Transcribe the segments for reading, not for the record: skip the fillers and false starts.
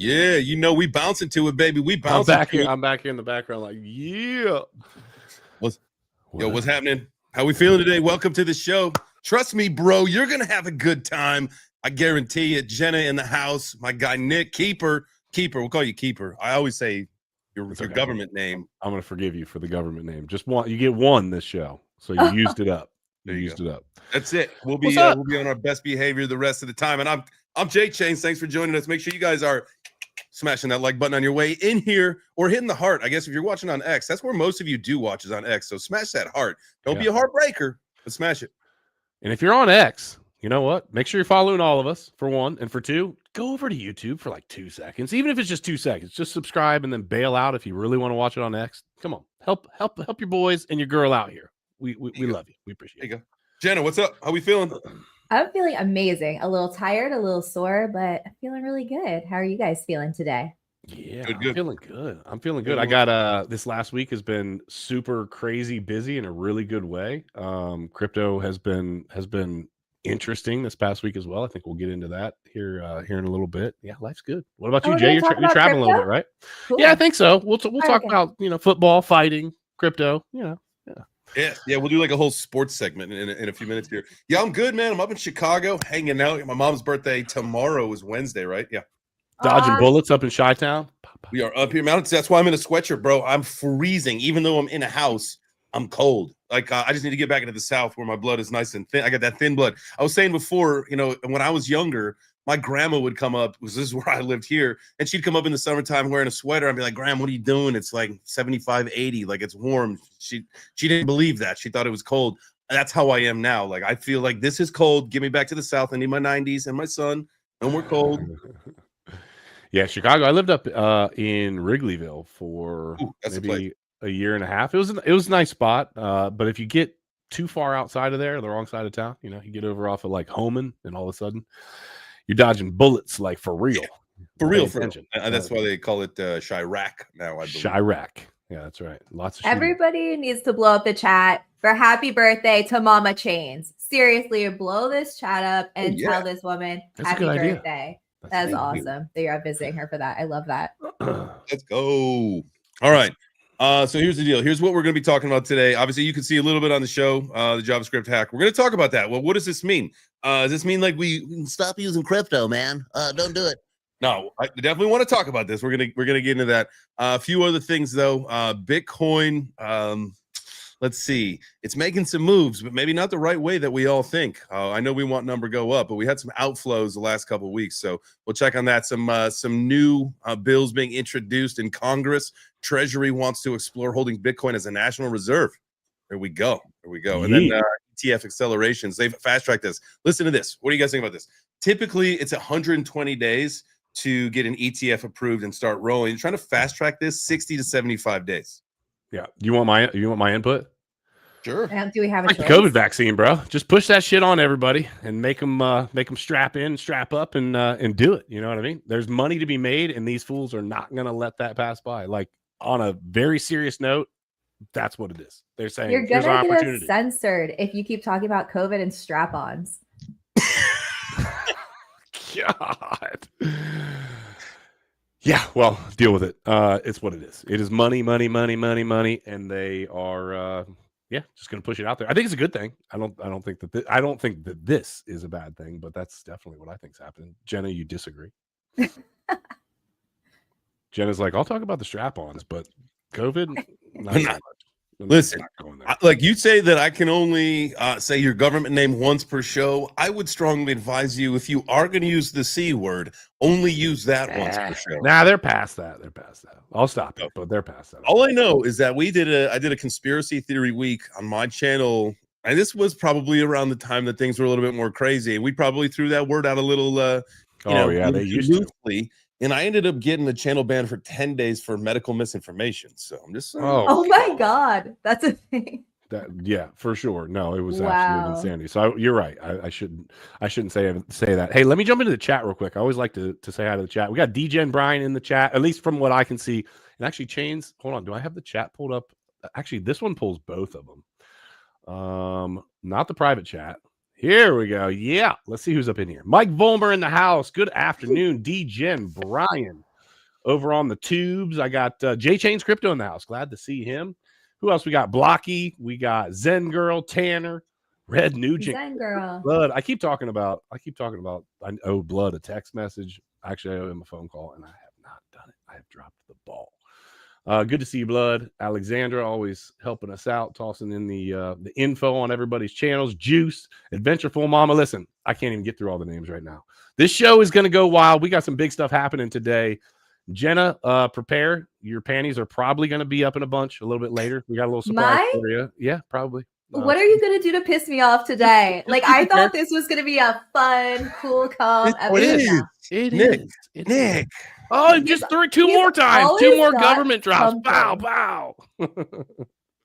Yeah, you know we bouncing to it, baby. We bouncing. I'm back here in the background, like, yeah. What's happening? How we feeling today? Welcome to the show. Trust me, bro, you're gonna have a good time. I guarantee it. Jenna in the house. My guy Nick, Keeper. We'll call you Keeper. I always say your government name. I'm gonna forgive you for the government name. Just one. You get one this show, so you used it up. You used it up. That's it. We'll be on our best behavior the rest of the time. And I'm JChains. Thanks for joining us. Make sure you guys are smashing that like button on your way in here or hitting the heart. I guess if you're watching on X, that's where most of you do watch is on X. So smash that heart. Don't be a heartbreaker, but smash it. And if you're on X, you know what? Make sure you're following all of us, for one. And for two, go over to YouTube for like 2 seconds. Even if it's just 2 seconds, just subscribe and then bail out if you really want to watch it on X. Come on. Help your boys and your girl out here. We love you. We appreciate it. There you go. Jenna, what's up? How we feeling? I'm feeling amazing. A little tired, a little sore, but I'm feeling really good. How are you guys feeling today? Yeah, I'm feeling good. I got this last week has been super crazy busy in a really good way. Crypto has been interesting this past week as well. I think we'll get into that here in a little bit. Yeah, life's good. What about you, Jay? You're traveling a little bit, right? Cool. Yeah, I think so. We'll talk about football, fighting, crypto. Yeah, we'll do like a whole sports segment in a few minutes here. Yeah, I'm good, man. I'm up in Chicago hanging out. My mom's birthday tomorrow is Wednesday, right? Yeah. Dodging bullets up in Chi-Town. We are up here, man. That's why I'm in a sweatshirt, bro. I'm freezing. Even though I'm in a house, I'm cold. Like, I just need to get back into the South where my blood is nice and thin. I got that thin blood. I was saying before, when I was younger, my grandma would come up, this is where I lived here, and she'd come up in the summertime wearing a sweater. I'd be like, Grandma, what are you doing? It's like 75, 80, like it's warm. She didn't believe that. She thought it was cold. And that's how I am now. Like, I feel like this is cold. Get me back to the South. I need my 90s and my son. No more cold. Yeah, Chicago. I lived up in Wrigleyville for maybe a year and a half. It was a nice spot. But if you get too far outside of there, the wrong side of town, you get over off of like Homan, and all of a sudden you're dodging bullets, like for real. For real. That's why they call it Chirac now, I believe. Chirac. Yeah, that's right. Lots of Everybody needs to blow up the chat for happy birthday to Mama Chains. Seriously, blow this chat up and tell this woman happy birthday. That's awesome that you're visiting her for that. I love that. Let's go. All right. So here's the deal. Here's what we're going to be talking about today. Obviously, you can see a little bit on the show, the JavaScript hack. We're going to talk about that. Well, what does this mean? Does this mean like we stop using crypto, man? Don't do it. No, I definitely want to talk about this. We're gonna get into that. A few other things though. Bitcoin. Let's see. It's making some moves, but maybe not the right way that we all think. I know we want number go up, but we had some outflows the last couple of weeks, so we'll check on that. Some new bills being introduced in Congress. Treasury wants to explore holding Bitcoin as a national reserve. There we go. And then ETF accelerations. They've fast-tracked this. Listen to this. What do you guys think about this? Typically, it's 120 days to get an ETF approved and start rolling. You're trying to fast-track this 60 to 75 days. Yeah. You want my input? Sure. Do we have a like the COVID vaccine, bro? Just push that shit on everybody and make them strap in, strap up, and do it. You know what I mean? There's money to be made, and these fools are not going to let that pass by. Like, on a very serious note, that's what it is. They're saying you're gonna get us censored if you keep talking about COVID and strap-ons. God. Yeah, well, deal with it. It's what it is. It is money, and they are yeah, just gonna push it out there. I think it's a good thing. I don't think that this is a bad thing, but that's definitely what I think's happening. Jenna, you disagree? Jenna's like, I'll talk about the strap-ons, but COVID, not so much. Listen, like you say that I can only say your government name once per show. I would strongly advise you, if you are going to use the C word, only use that once per show. Nah, they're past that. I'll stop it, but they're past that. All I know is that I did a conspiracy theory week on my channel, and this was probably around the time that things were a little bit more crazy. We probably threw that word out a little, they used loosely. And I ended up getting the channel ban for 10 days for medical misinformation. So I'm just saying. Oh my God. That's a thing. Yeah, for sure. No, it was absolute insanity. So you're right. I shouldn't say that. Hey, let me jump into the chat real quick. I always like to say hi to the chat. We got Degen Brian in the chat, at least from what I can see. And actually, Chains, hold on. Do I have the chat pulled up? Actually, this one pulls both of them. Not the private chat. Here we go. Yeah, let's see who's up in here. Mike Volmer in the house. Good afternoon, Degen Brian. Over on the tubes, I got JChains Crypto in the house. Glad to see him. Who else we got? Blocky. We got Zen Girl, Tanner, Red Nugent. Zen Girl. Blood. I keep talking about. I owe Blood a text message. Actually, I owe him a phone call, and I have not done it. I have dropped the ball. Good to see you, Blood. Alexandra always helping us out, tossing in the info on everybody's channels. Juice, Adventureful Mama. Listen, I can't even get through all the names right now. This show is going to go wild. We got some big stuff happening today. Jenna, prepare. Your panties are probably going to be up in a bunch a little bit later. We got a little surprise for you. Yeah, probably. What are you going to do to piss me off today? Like, I thought this was going to be a fun, cool, calm episode. It is. Nick. Oh, just two more times. Two more government drops. Bow, bow.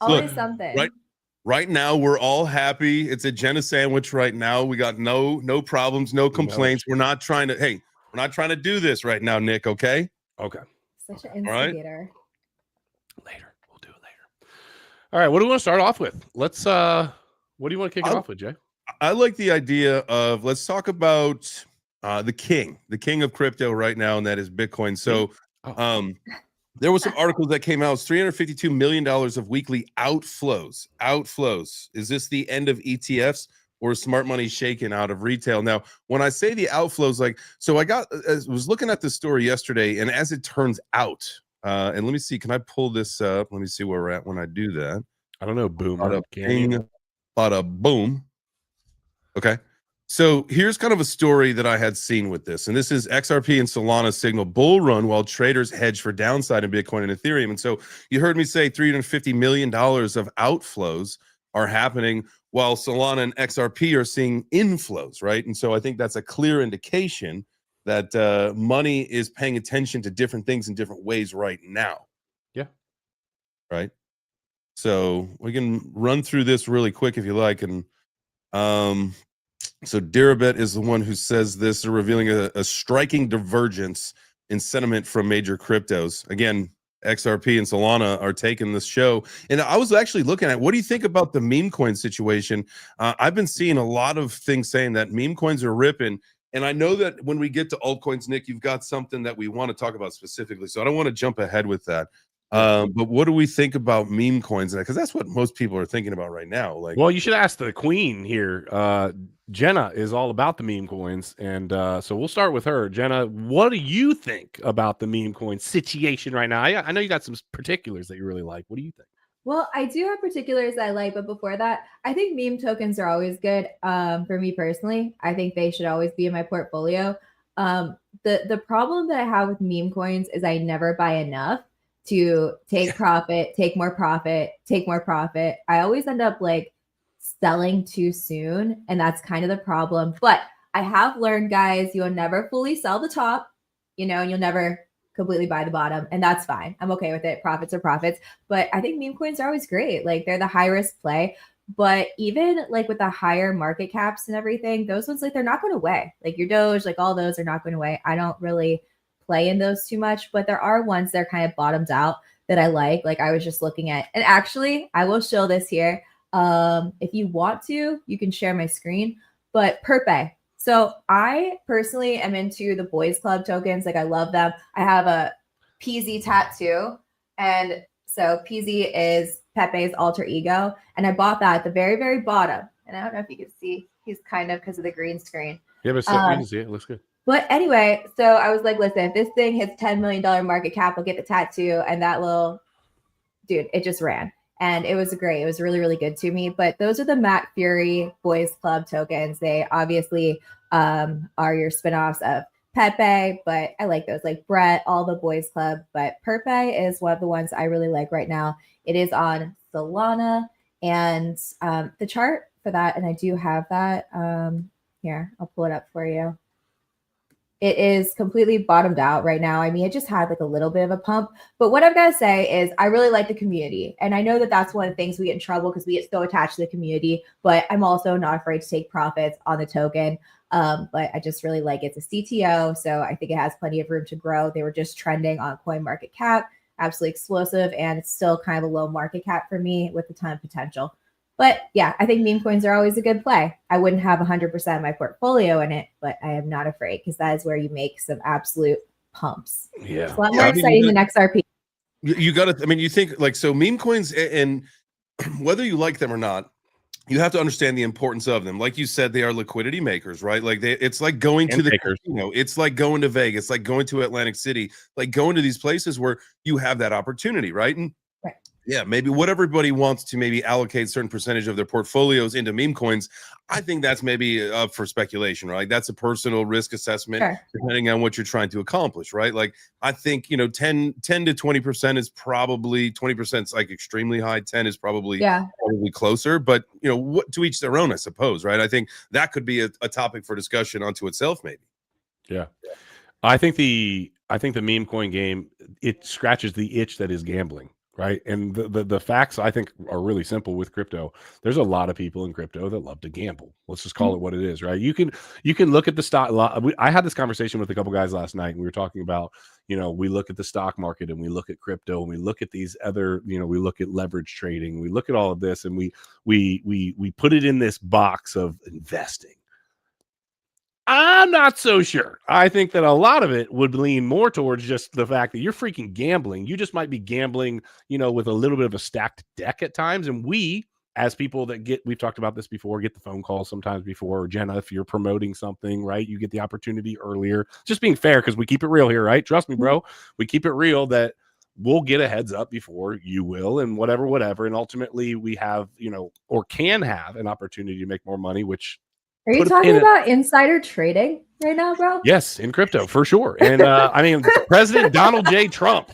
Always something. Right now, we're all happy. It's a Jenna sandwich right now. We got no problems, no complaints. We're not trying to do this right now, Nick, okay? Okay. Such an instigator. Later. We'll do it later. All right. What do we want to start off with? Let's what do you want to kick it off with, Jay? I like the idea of, let's talk about the king of crypto right now, and that is Bitcoin. So there were some articles that came out. It's $352 million of weekly outflows. Is this the end of ETFs? Or smart money shaken out of retail? Now, when I say the outflows, I was looking at this story yesterday, and as it turns out, and let me see, can I pull this up? Let me see where we're at when I do that. I don't know, boom. Bada boom. Okay. So here's kind of a story that I had seen with this, and this is XRP and Solana signal bull run while traders hedge for downside in Bitcoin and Ethereum. And so you heard me say $350 million of outflows are happening while Solana and XRP are seeing inflows, right? And so I think that's a clear indication that money is paying attention to different things in different ways right now. Yeah. Right. So we can run through this really quick if you like. And so Dirabet is the one who says this. They're revealing a striking divergence in sentiment from major cryptos. Again, XRP and Solana are taking this show. And I was actually looking at, what do you think about the meme coin situation? I've been seeing a lot of things saying that meme coins are ripping. And I know that when we get to altcoins, Nick, you've got something that we want to talk about specifically. So I don't want to jump ahead with that. But what do we think about meme coins? Because that's what most people are thinking about right now. Like, well, you should ask the queen here. Jenna is all about the meme coins, and so we'll start with her. Jenna, what do you think about the meme coin situation right now? I know you got some particulars that you really like. What do you think? Well, I do have particulars that I like, but before that, I think meme tokens are always good. For me personally, I think they should always be in my portfolio. The problem that I have with meme coins is I never buy enough to take profit, take more profit, take more profit. I always end up like selling too soon, and that's kind of the problem. But I have learned, guys, you'll never fully sell the top, and you'll never completely buy the bottom, and that's fine. I'm okay with it. Profits are profits. But I think meme coins are always great. Like, they're the high risk play. But even like with the higher market caps and everything, those ones, like, they're not going away. Like your Doge, like all those are not going away. I don't really play in those too much, but there are ones that are kind of bottomed out that I like. Like, I was just looking at, and actually I will show this here. If you want to, you can share my screen, but Perpe. So I personally am into the boys club tokens. Like, I love them. I have a PZ tattoo. And so PZ is Pepe's alter ego, and I bought that at the very, very bottom. And I don't know if you can see, he's kind of because of the green screen. Yeah, but still, you can see it. It looks good. But anyway, so I was like, listen, if this thing hits $10 million market cap, I'll get the tattoo. And that little dude, it just ran. And it was great. It was really, really good to me. But those are the Matt Fury Boys Club tokens. They obviously are your spinoffs of Pepe, but I like those, like Brett, all the Boys Club. But Pepe is one of the ones I really like right now. It is on Solana, and the chart for that, and I do have that here. I'll pull it up for you. It is completely bottomed out right now. I mean, it just had like a little bit of a pump. But what I've got to say is I really like the community. And I know that that's one of the things we get in trouble because we get so attached to the community. But I'm also not afraid to take profits on the token. But I just really like it. It's a CTO. So I think it has plenty of room to grow. They were just trending on CoinMarketCap. Absolutely explosive. And it's still kind of a low market cap for me with a ton of potential. But yeah, I think meme coins are always a good play. I wouldn't have 100% of my portfolio in it, but I am not afraid because that is where you make some absolute pumps. Yeah. It's a lot more exciting than XRP. You got to, I mean, you think like, so meme coins, and whether you like them or not, you have to understand the importance of them. Like you said, they are liquidity makers, right? Like it's like going to the casino. It's like going to Vegas, like going to Atlantic City, like going to these places where you have that opportunity, right? And yeah, maybe what everybody wants to maybe allocate a certain percentage of their portfolios into meme coins. I think that's maybe up for speculation, right? That's a personal risk assessment, depending on what you're trying to accomplish, right? Like, I think, 10 to 20% is probably, 20% is like extremely high. 10 is probably, probably closer, but what, to each their own, I suppose, right? I think that could be a topic for discussion unto itself, maybe. Yeah. I think the meme coin game, it scratches the itch that is gambling. Right. And the facts, I think, are really simple with crypto. There's a lot of people in crypto that love to gamble. Let's just call it what it is. Right. You can look at the stock. I had this conversation with a couple guys last night, and we were talking about, we look at the stock market and we look at crypto and we look at these other, we look at leverage trading. We look at all of this and we put it in this box of investing. I'm not so sure. I think that a lot of it would lean more towards just the fact that you're freaking gambling. You just might be gambling, with a little bit of a stacked deck at times. And we, as people that we've talked about this before, get the phone calls sometimes before. Or Jenna, if you're promoting something, right, you get the opportunity earlier. Just being fair, because we keep it real here, right? Trust me, bro. We keep it real that we'll get a heads up before you will, and whatever. And ultimately we have, or can have an opportunity to make more money, which. Are you talking about insider trading right now, bro? Yes, in crypto, for sure. And I mean, President Donald J. Trump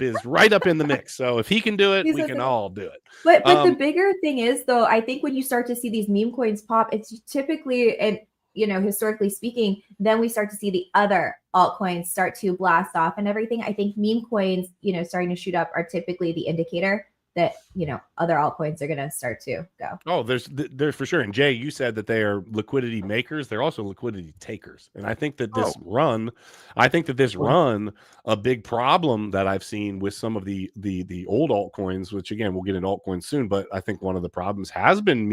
is right up in the mix. So if he can do it, we can all do it. But the bigger thing is, though, I think when you start to see these meme coins pop, it's typically, and historically speaking, then we start to see the other altcoins start to blast off and everything. I think meme coins, starting to shoot up are typically the indicator that other altcoins are going to start to go. Oh, there's for sure. And Jay, you said that they are liquidity makers. They're also liquidity takers. And I think that this run, a big problem that I've seen with some of the old altcoins, which again we'll get into altcoins soon, but I think one of the problems has been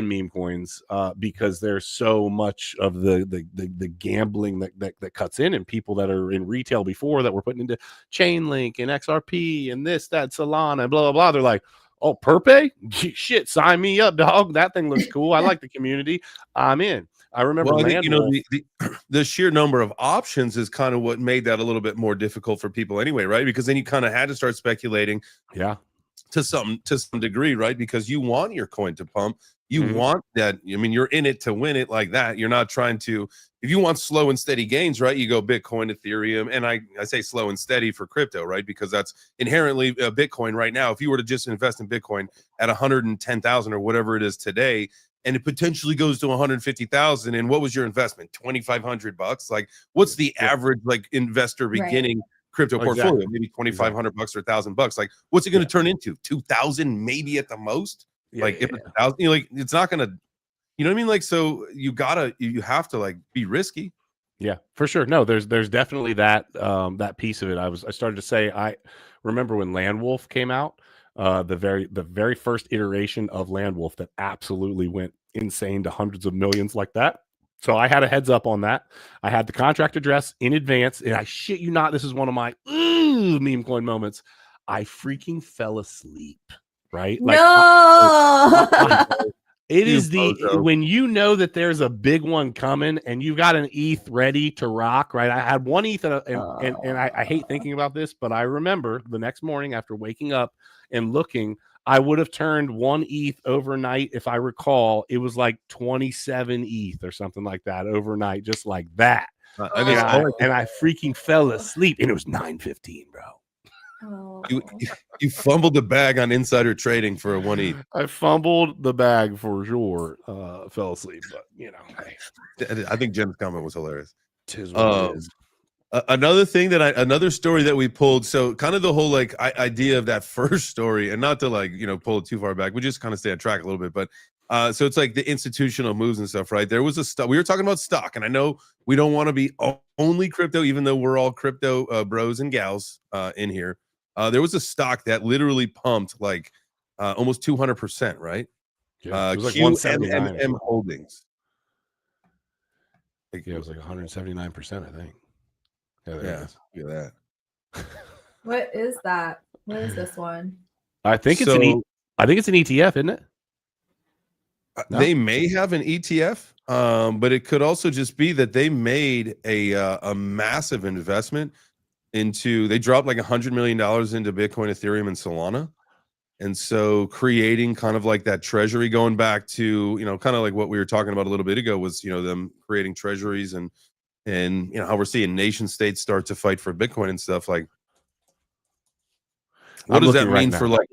meme coins, because there's so much of the gambling that cuts in, and people that are in retail before that were putting into Chainlink and XRP and this, that, Solana, blah, blah, blah. They're like, oh, Perpe? Shit, sign me up, dog. That thing looks cool. I like the community. I'm in. I remember, I think, the sheer number of options is kind of what made that a little bit more difficult for people anyway, right? Because then you kind of had to start speculating. Yeah. To some degree, right? Because you want your coin to pump. You want that. I mean, you're in it to win it like that. You're not trying to, if you want slow and steady gains, right? You go Bitcoin, Ethereum, and I say slow and steady for crypto, right? Because that's inherently Bitcoin right now. If you were to just invest in Bitcoin at 110,000 or whatever it is today, and it potentially goes to 150,000, and what was your investment? $2,500? Like, what's the average like investor beginning crypto portfolio? Maybe $2,500 or $1,000. Like, what's it going to turn into? 2,000 maybe at the most. If it's 1,000, it's not going to, you know what I mean? Like, so you have to like be risky. Yeah, for sure. No, there's definitely that piece of it. I started to say, I remember when Landwolf came out, the very first iteration of Landwolf that absolutely went insane to hundreds of millions like that. So I had a heads up on that. I had the contract address in advance, and I shit you not, this is one of my meme coin moments. I freaking fell asleep. Right? No. It is when you know that there's a big one coming and you've got an ETH ready to rock, right? I had one ETH and I hate thinking about this, but I remember the next morning after waking up and looking, I would have turned one ETH overnight. If I recall, it was like 27 ETH or something like that overnight, just like that. And I freaking fell asleep and it was 9:15, bro. You fumbled the bag on insider trading for a 1 ETH. I fumbled the bag for sure. Fell asleep, but hey. I think Jen's comment was hilarious. Tis what it is. Another thing that another story that we pulled. So kind of the whole like idea of that first story, and not to like pull it too far back. We just kind of stay on track a little bit, but so it's like the institutional moves and stuff, right? There was we were talking about stock, and I know we don't want to be only crypto, even though we're all crypto bros and gals in here. There was a stock that literally pumped like almost 200%, right? Yeah, it was like QMMM Holdings. Yeah, it was like 179%, I think. Yeah, look at that. What is that? What is this one? I think it's an ETF, isn't it? No? They may have an ETF, but it could also just be that they made a massive investment into. They dropped like $100 million into Bitcoin, Ethereum, and Solana, and so creating kind of like that treasury, going back to kind of like what we were talking about a little bit ago, was them creating treasuries and how we're seeing nation states start to fight for Bitcoin and stuff. Like, what does that mean for like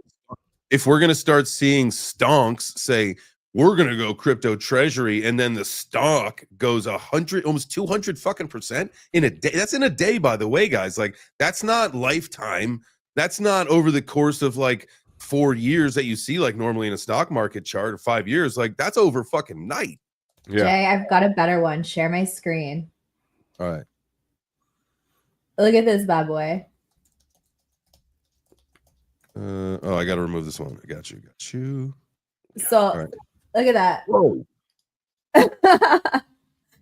if we're going to start seeing stonks say we're going to go crypto treasury, and then the stock goes 100, almost 200% in a day? That's in a day, by the way, guys. Like, that's not lifetime. That's not over the course of like 4 years that you see like normally in a stock market chart, or 5 years. Like, that's over fucking night. Yeah. Jay, I've got a better one. Share my screen. All right. Look at this bad boy. Oh, I got to remove this one. I got you. So right. Look at that. Whoa.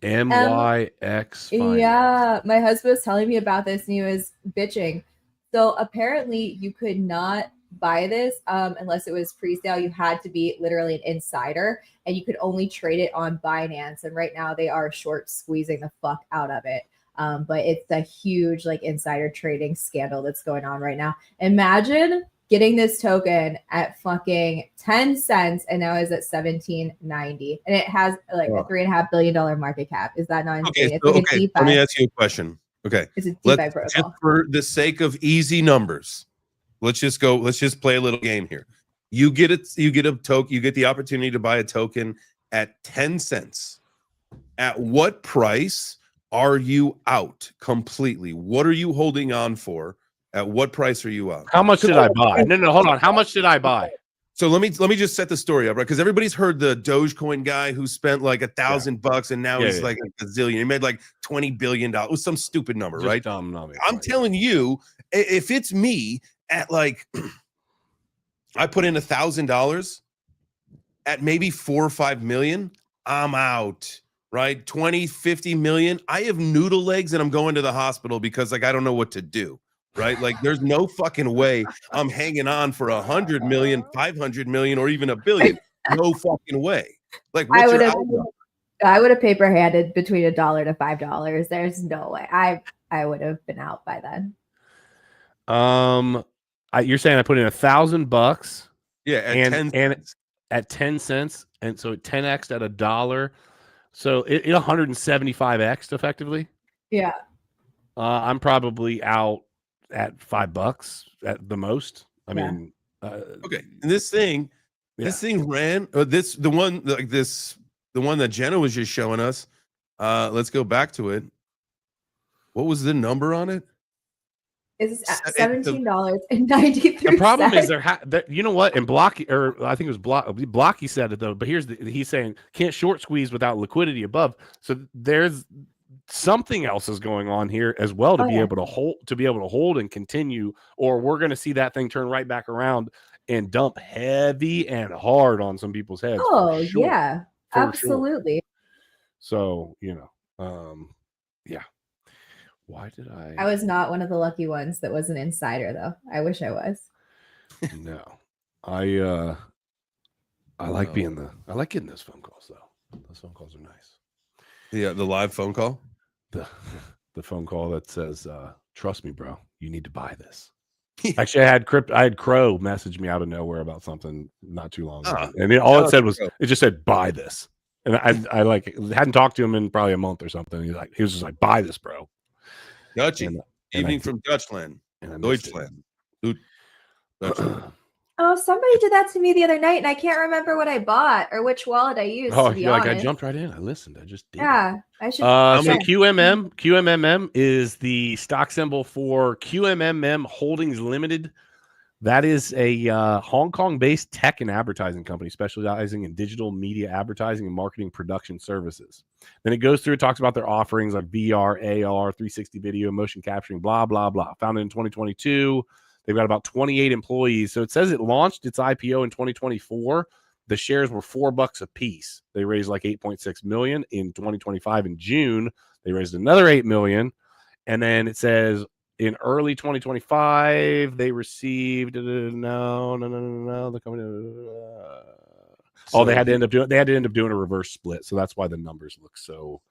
MYX. Yeah, my husband was telling me about this and he was bitching. So apparently you could not buy this unless it was pre-sale. You had to be literally an insider, and you could only trade it on Binance. And right now they are short squeezing the fuck out of it. But it's a huge like insider trading scandal that's going on right now. Imagine getting this token at fucking 10 cents and now is at $17.90, and it has like a $3.5 billion market cap. Is that not insane? Okay, so, okay. Let me ask you a question. Okay, it's a DeFi protocol. Just for the sake of easy numbers, let's just play a little game here. You get a token, you get the opportunity to buy a token at 10 cents. At what price are you out completely? What are you holding on for? At what price are you out? How much did I buy? No, hold on. How much did I buy? So let me just set the story up, right? Because everybody's heard the Dogecoin guy who spent like $1,000 and now he's like a gazillion. He made like $20 billion. It was some stupid number, just right? Dumb number. I'm telling you, if it's me at like, I put in $1,000 at maybe 4 or 5 million, I'm out, right? 20, 50 million. I have noodle legs and I'm going to the hospital because like, I don't know what to do. Right? Like, there's no fucking way I'm hanging on for 100 million, 500 million, or even $1 billion. No fucking way. Like, what's your outlook? I would have paper handed between $1 to $5. There's no way. I would have been out by then. You're saying I put in $1,000? Yeah, at 10 cents, and so 10x at $1. So it 175x effectively. Yeah. I'm probably out at $5 at the most. I mean, okay. And this thing ran. The one that Jenna was just showing us. Let's go back to it. What was the number on it? It's $17.93. The problem is you know what? And Blocky, or I think it was Blocky said it though. But he's saying can't short squeeze without liquidity above. So there's something else is going on here as well to be able to hold and continue, or we're going to see that thing turn right back around and dump heavy and hard on some people's heads. Oh yeah, absolutely. Sure. So yeah. Why did I? I was not one of the lucky ones that was an insider, though. I wish I was. No, I like I like getting those phone calls though. Those phone calls are nice. Yeah, the live phone call. The phone call that says, "Trust me, bro, you need to buy this." Actually, I had Crow message me out of nowhere about something not too long ago, and all it said was, it just said, "Buy this," and I like hadn't talked to him in probably a month or something. He was just like, "Buy this, bro." Dutchy. Evening from Dutchland. Deutschland. Dutchland. Oh, somebody did that to me the other night, and I can't remember what I bought or which wallet I used. Oh, to be like honest. I jumped right in. I listened. I just did. Yeah, I should. So QMMM is the stock symbol for QMMM Holdings Limited. That is a Hong Kong-based tech and advertising company specializing in digital media advertising and marketing production services. Then it goes through, it talks about their offerings like VR, AR, 360 video, motion capturing, blah, blah, blah. Founded in 2022. They've got about 28 employees. So it says it launched its IPO in 2024. The shares were $4 a piece. They raised like 8.6 million in 2025. In June, they raised another 8 million. And then it says in early 2025, they received the company. They had to end up doing a reverse split. So that's why the numbers look so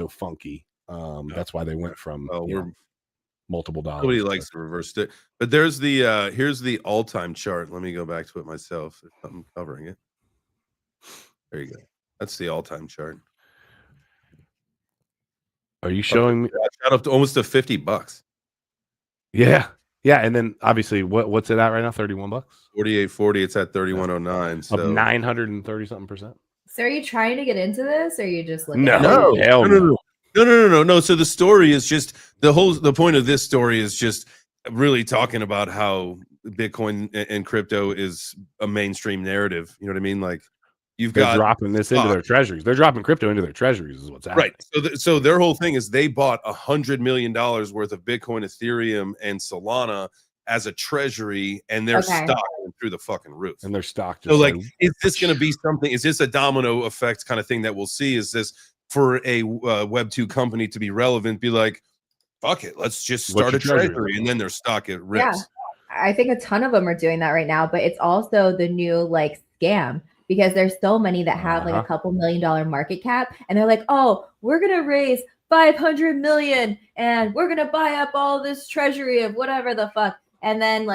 funky. That's why they went from multiple dollars. Nobody likes to reverse it, but there's the here's the all-time chart. Let me go back to it myself if I'm covering it. There you go. That's the all-time chart. Are you showing me? Shot up to almost to $50. Yeah. And then obviously what's it at right now? $31? 48.40. It's at 31.09. So up 930 something percent. So are you trying to get into this, or are you just looking? No. So the story is just the point of this story is just really talking about how Bitcoin and crypto is a mainstream narrative. You know what I mean? Like they're dropping this into their treasuries. They're dropping crypto into their treasuries is what's happening. Right. So their whole thing is they bought $100 million worth of Bitcoin, Ethereum, and Solana as a treasury, and their stock went through the fucking roof. And their stock just is this going to be something? Is this a domino effect kind of thing that we'll see? Is this for a Web2 company to be relevant, be like, fuck it, let's just start a treasury, and then their stock it rips. Yeah, I think a ton of them are doing that right now, but it's also the new scam, because there's so many that have a couple $1 million market cap, and they're like, oh, we're gonna raise 500 million and we're gonna buy up all this treasury of whatever the fuck, and then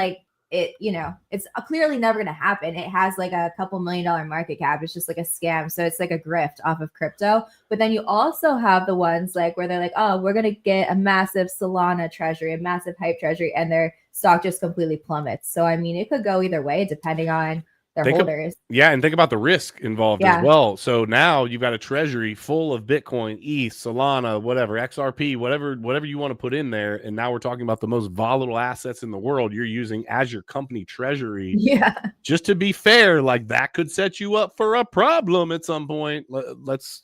it's clearly never going to happen. It has a couple $1 million market cap. It's just a scam. So it's a grift off of crypto. But then you also have the ones where they're like, oh, we're going to get a massive Solana treasury, a massive hype treasury, and their stock just completely plummets. So, I mean, it could go either way depending on their holders. And think about the risk involved as well. So now you've got a treasury full of Bitcoin, ETH, Solana, whatever, XRP, whatever you want to put in there. And now we're talking about the most volatile assets in the world you're using as your company treasury. Yeah. Just to be fair, that could set you up for a problem at some point. Let's,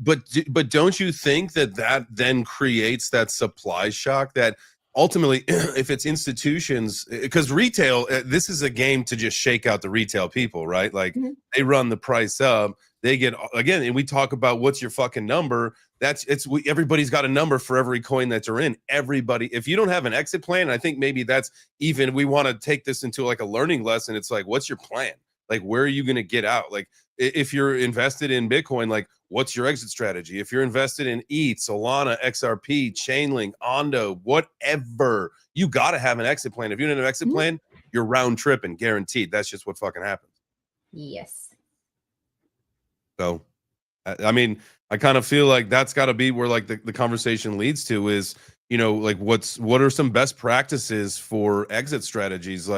But don't you think that then creates that supply shock that ultimately, if it's institutions, because retail, this is a game to just shake out the retail people, right? They run the price up, they get, again, and we talk about what's your fucking number. Everybody's got a number for every coin that you're in. Everybody, if you don't have an exit plan, I think maybe that's even, we want to take this into a learning lesson. It's what's your plan? Where are you going to get out? If you're invested in Bitcoin, what's your exit strategy? If you're invested in ETH, Solana, XRP, Chainlink, Ondo, whatever, you got to have an exit plan. If you don't have an exit plan, you're round tripping, guaranteed. That's just what fucking happens. Yes. So, I mean, I kind of feel like that's got to be where the conversation leads to is, what are some best practices for exit strategies?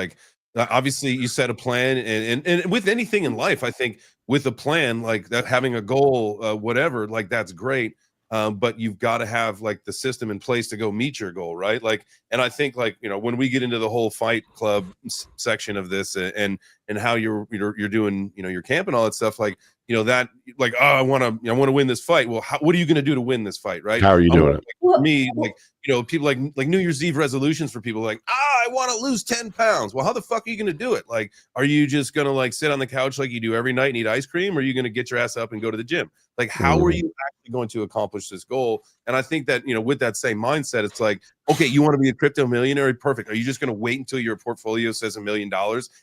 Obviously you set a plan, and with anything in life, I think with a plan that, having a goal, whatever, that's great. But you've got to have the system in place to go meet your goal, right? And I think when we get into the whole Fight Club section of this and how you're doing, your camp and all that stuff, I want to win this fight. Well, what are you going to do to win this fight, right? How are you doing it? For me, people like New Year's Eve resolutions for people I want to lose 10 pounds. Well, how the fuck are you going to do it? Like, are you just going to like sit on the couch like you do every night and eat ice cream? Or are you going to get your ass up and go to the gym? Like, how are you actually going to accomplish this goal? And I think that, with that same mindset, it's like, okay, you want to be a crypto millionaire? Perfect. Are you just going to wait until your portfolio says $1 million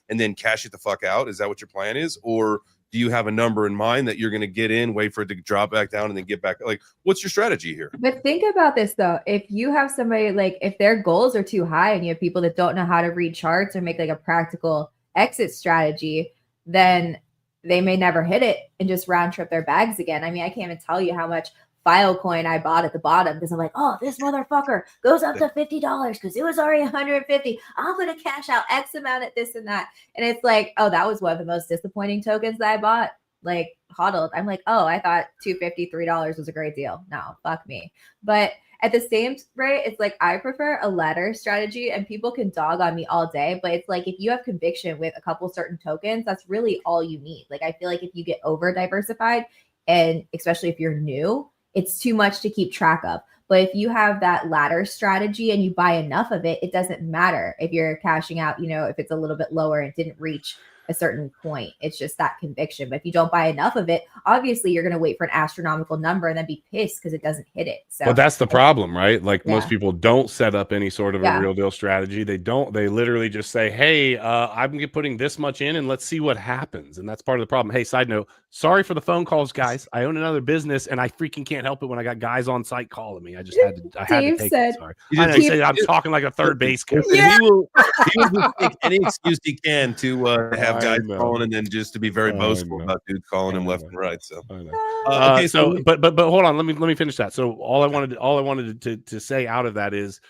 and then cash it the fuck out? Is that what your plan is? Or do you have a number in mind that you're going to get in, wait for it to drop back down and then get back? Like, what's your strategy here? But think about this though. If you have somebody like, if their goals are too high and you have people that don't know how to read charts or make like a practical exit strategy, then they may never hit it and just round trip their bags again. I mean, I can't even tell you how much Filecoin I bought at the bottom because I'm like, oh, this motherfucker goes up to $50 because it was already 150. I'm going to cash out X amount at this and that. And it's like, oh, that was one of the most disappointing tokens that I bought. Like hodled. I'm like, oh, I thought $253 was a great deal. No, fuck me. But at the same rate, it's like I prefer a ladder strategy, and people can dog on me all day. But it's like if you have conviction with a couple certain tokens, that's really all you need. Like I feel like if you get over diversified, and especially if you're new, it's too much to keep track of. But if you have that ladder strategy and you buy enough of it, it doesn't matter if you're cashing out, if it's a little bit lower and didn't reach a certain point. It's just that conviction. But if you don't buy enough of it, obviously you're going to wait for an astronomical number and then be pissed because it doesn't hit it. So, but that's the problem, right? Like most people don't set up any sort of a real deal strategy. They literally just say, hey, I'm putting this much in and let's see what happens. And that's part of the problem. Hey, side note, sorry for the phone calls, guys. I own another business and I freaking can't help it when I got guys on site calling me. I just had to take it. Sorry. I'm talking like a third base coach. Yeah. He will take any excuse he can to have guys calling and then just to be very boastful about dudes calling him left and right. So, okay, but hold on, let me finish that. So all I wanted to say out of that is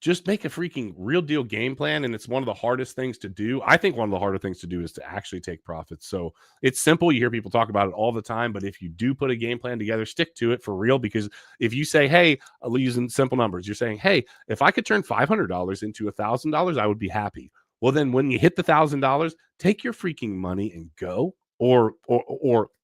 just make a freaking real deal game plan. And it's one of the hardest things to do. I think one of the harder things to do is to actually take profits. So it's simple. You hear people talk about it all the time, but if you do put a game plan together, stick to it for real. Because if you say, hey, using simple numbers, you're saying, hey, if I could turn $500 into $1,000, I would be happy. Well, then when you hit the $1,000, take your freaking money and go, or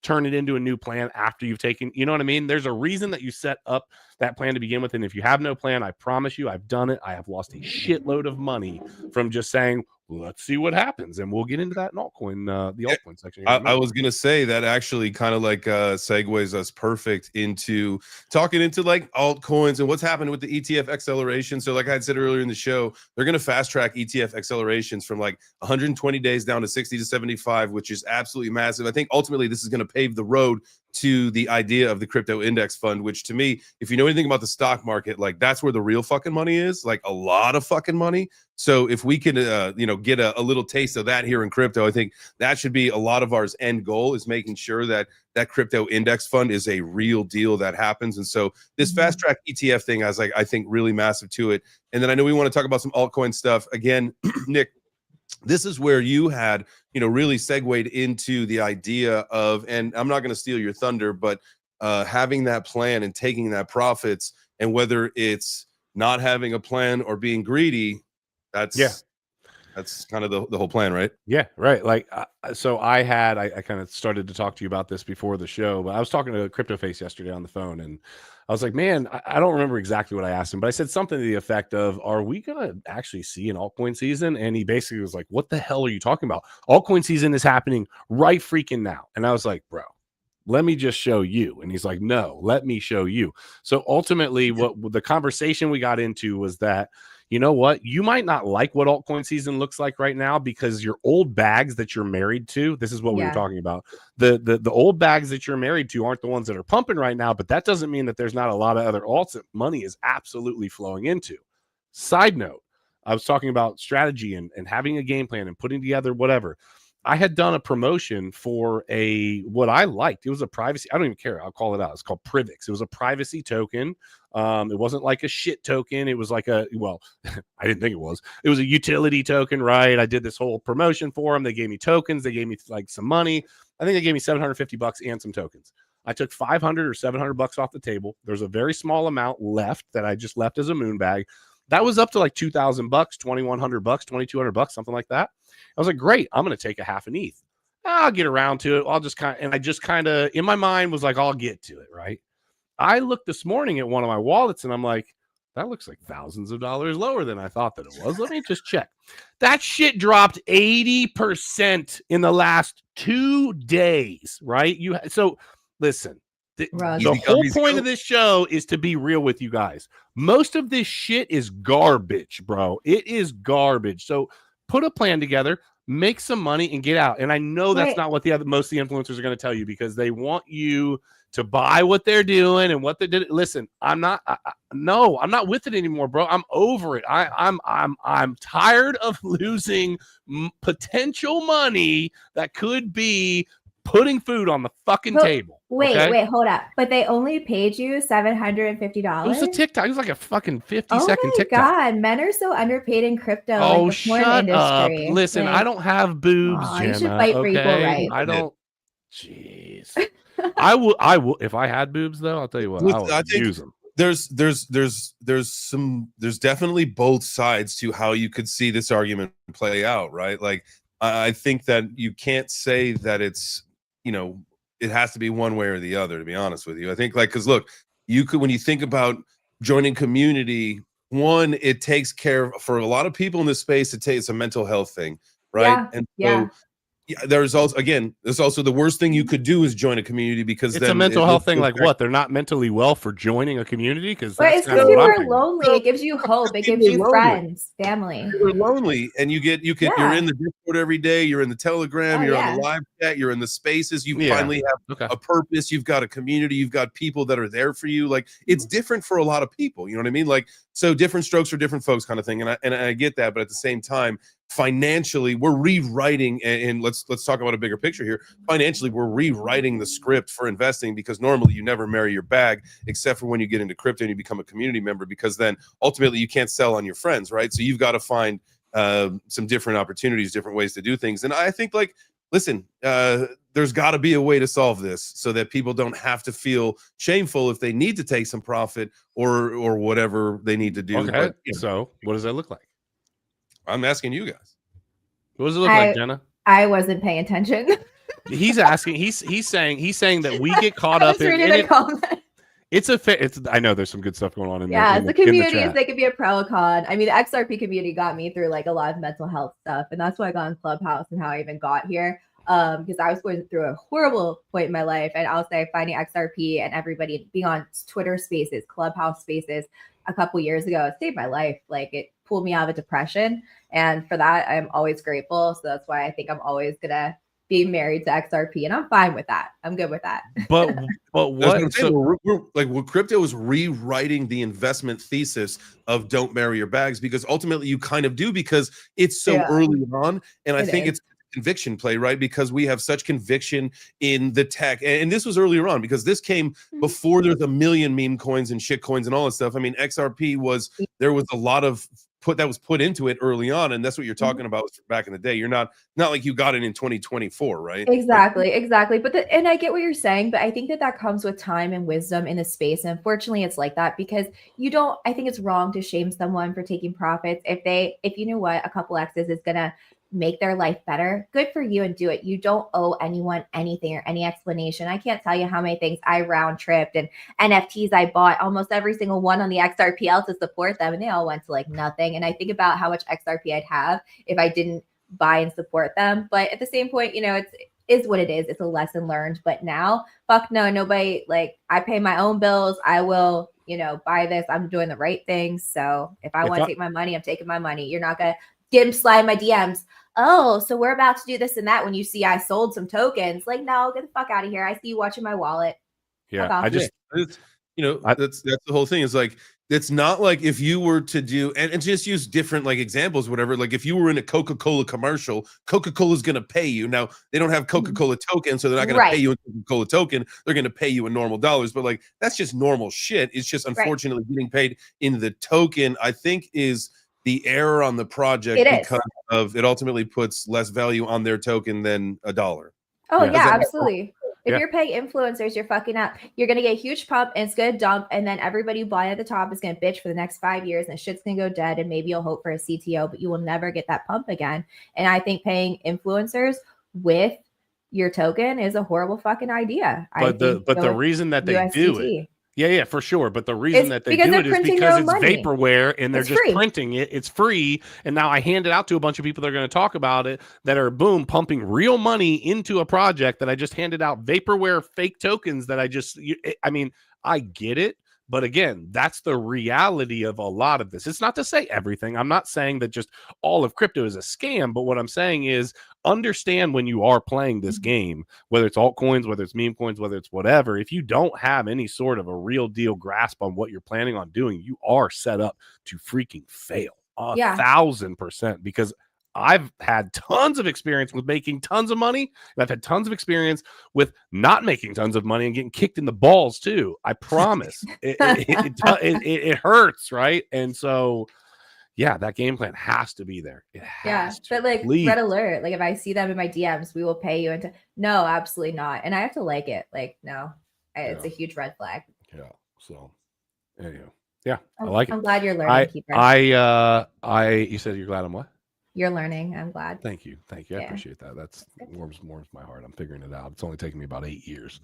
turn it into a new plan after you've taken, you know what I mean? There's a reason that you set up that plan to begin with. And if you have no plan, I promise you, I've done it. I have lost a shitload of money from just saying, let's see what happens. And we'll get into that in altcoin, the altcoin section. I was going to say that actually kind of like segues us perfect into talking into like altcoins and what's happened with the ETF acceleration. So like I had said earlier in the show, they're going to fast track ETF accelerations from like 120 days down to 60 to 75, which is absolutely massive. I think ultimately this is going to pave the road to the idea of the crypto index fund, which to me, if you know anything about the stock market, like that's where the real fucking money is, like a lot of fucking money. So if we can, get a little taste of that here in crypto, I think that should be a lot of our end goal, is making sure that that crypto index fund is a real deal that happens. And so this fast track ETF thing, I think really massive to it. And then I know we want to talk about some altcoin stuff again. Nick, this is where you had, really segued into the idea of, and I'm not going to steal your thunder, but having that plan and taking that profits, and whether it's not having a plan or being greedy, that's kind of the whole plan, right? Yeah, right. Like, so I kind of started to talk to you about this before the show, but I was talking to CryptoFace yesterday on the phone, and I was like, man, I don't remember exactly what I asked him, but I said something to the effect of, are we going to actually see an altcoin season? And he basically was like, what the hell are you talking about? Altcoin season is happening right freaking now. And I was like, bro, let me just show you. And he's like, no, let me show you. So ultimately, what the conversation we got into was that, you know what? You might not like what altcoin season looks like right now because your old bags that you're married to, this is what we were talking about. The old bags that you're married to aren't the ones that are pumping right now, but that doesn't mean that there's not a lot of other alts that money is absolutely flowing into. Side note, I was talking about strategy and having a game plan and putting together whatever. I had done a promotion for what I liked. It was a privacy. I don't even care. I'll call it out. It's called Privix. It was a privacy token. It wasn't like a shit token. It was like I didn't think it was. It was a utility token, right? I did this whole promotion for them. They gave me tokens. They gave me like some money. I think they gave me $750 and some tokens. I took $500 or $700 off the table. There's a very small amount left that I just left as a moon bag. That was up to like $2,000, $2,100, $2,200, something like that. I was like, great, I'm going to take a half an ETH. I'll get around to it. I just kind of, in my mind was like, I'll get to it, right? I looked this morning at one of my wallets and I'm like, that looks like thousands of dollars lower than I thought that it was. Let me just check. That shit dropped 80% in the last 2 days, right? So listen, the whole point of this show is to be real with you guys. Most of this shit is garbage, bro. It is garbage. So put a plan together, make some money, and get out. And I know that's not what most of the influencers are going to tell you, because they want you to buy what they're doing and what they did. Listen, I'm not with it anymore, bro. I'm over it. I'm tired of losing potential money that could be putting food on the fucking table. Wait, hold up. But they only paid you $750. It was a TikTok. It was like a fucking 50-second TikTok. Oh my God, men are so underpaid in crypto. Oh, like the porn shut up. industry. Listen, I don't have boobs, Jenna. You should fight for equal rights. I don't. Jeez. I will. If I had boobs, though, I'll tell you what. I would use them. There's definitely both sides to how you could see this argument play out, right? Like, I think that you can't say that it's, it has to be one way or the other, to be honest with you. I think, like, because look, when you think about joining community, one, it takes care for a lot of people in this space. It's a mental health thing, right? So there's also the worst thing you could do is join a community, because it's a mental health thing. Like, what? They're not mentally well for joining a community? Because it's because people are lonely. It gives you hope. It gives you friends, family. You're lonely, and you're in the Discord every day. You're in the Telegram. You're on the live chat. You're in the spaces. You finally have a purpose. You've got a community. You've got people that are there for you. Like, it's different for a lot of people. You know what I mean? Like, so different strokes for different folks, kind of thing. And I get that, but at the same time, financially, we're rewriting, and let's talk about a bigger picture here. Financially, we're rewriting the script for investing, because normally you never marry your bag, except for when you get into crypto and you become a community member, because then ultimately you can't sell on your friends, right? So you've got to find some different opportunities, different ways to do things. And I think, like, listen, there's got to be a way to solve this so that people don't have to feel shameful if they need to take some profit or whatever they need to do. Okay. But, so what does that look like? I'm asking you guys. What does it look like, Jenna? I wasn't paying attention. He's asking. He's saying that we get caught up in it. I know there's some good stuff going on in there. The communities, they could be a pro or con. I mean, the XRP community got me through like a lot of mental health stuff, and that's why I got on Clubhouse and how I even got here. Because I was going through a horrible point in my life, and I'll say finding XRP and everybody being on Twitter Spaces, Clubhouse Spaces a couple years ago, it saved my life. Like, it pulled me out of depression, and for that, I'm always grateful. So that's why I think I'm always gonna be married to XRP, and I'm fine with that. I'm good with that. But what? We're crypto is rewriting the investment thesis of don't marry your bags, because ultimately you kind of do, because it's so early on, and I think it's conviction play, right? Because we have such conviction in the tech, and this was earlier on, because this came before there's a million meme coins and shit coins and all that stuff. I mean, XRP there was a lot of that was put into it early on, and that's what you're talking about back in the day. You're not like you got it in 2024, right? Exactly. But and I get what you're saying, but I think that comes with time and wisdom in the space. And unfortunately, it's like that, because I think it's wrong to shame someone for taking profits. If you know what, a couple X's is gonna make their life better, good for you, and do it. You don't owe anyone anything or any explanation. I can't tell you how many things I round tripped and NFTs I bought, almost every single one on the XRPL to support them, and they all went to like nothing. And I think about how much XRP I'd have if I didn't buy and support them. But at the same point, it is what it is. It's a lesson learned. But now, fuck no, nobody, like, I pay my own bills. I will, buy this. I'm doing the right things. So if I want to take my money, I'm taking my money. You're not gonna slide my DMs. Oh, so we're about to do this and that when you see I sold some tokens. Like, no, get the fuck out of here. I see you watching my wallet. Yeah, that's the whole thing. Is like, it's not like if you were to do and just use different like examples, whatever. Like, if you were in a Coca-Cola commercial, Coca-Cola is going to pay you. Now, they don't have Coca-Cola token, so they're not going to pay you a Coca-Cola token. They're going to pay you in normal dollars. But like, that's just normal shit. It's just unfortunately getting paid in the token, I think, is the error on the project, because of it ultimately puts less value on their token than $1. Oh yeah, absolutely. If you're paying influencers, you're fucking up. You're gonna get a huge pump and it's gonna dump, and then everybody buying at the top is gonna bitch for the next 5 years, and shit's gonna go dead, and maybe you'll hope for a CTO, but you will never get that pump again. And I think paying influencers with your token is a horrible fucking idea. But the reason that they do it Yeah, for sure. But the reason that they do it is because it's vaporware and they're just printing it. It's free. And now I hand it out to a bunch of people that are going to talk about it that are, boom, pumping real money into a project that I just handed out vaporware fake tokens that I mean, I get it. But again, that's the reality of a lot of this. It's not to say everything. I'm not saying that just all of crypto is a scam. But what I'm saying is understand when you are playing this game, whether it's altcoins, whether it's meme coins, whether it's whatever, if you don't have any sort of a real deal grasp on what you're planning on doing, you are set up to freaking fail 1,000%, because I've had tons of experience with making tons of money. And I've had tons of experience with not making tons of money and getting kicked in the balls too. I promise. It hurts, right? And so, yeah, that game plan has to be there. It has but like red alert. Like if I see them in my DMs, we will pay you into. No, absolutely not. And I have to like it. Like no, it's a huge red flag. Yeah. So, anyhow, yeah, I like it. I'm glad you're learning. You said you're glad I'm what? You're learning. I'm glad. Thank you. I appreciate that. That's warms my heart. I'm figuring it out. It's only taken me about 8 years.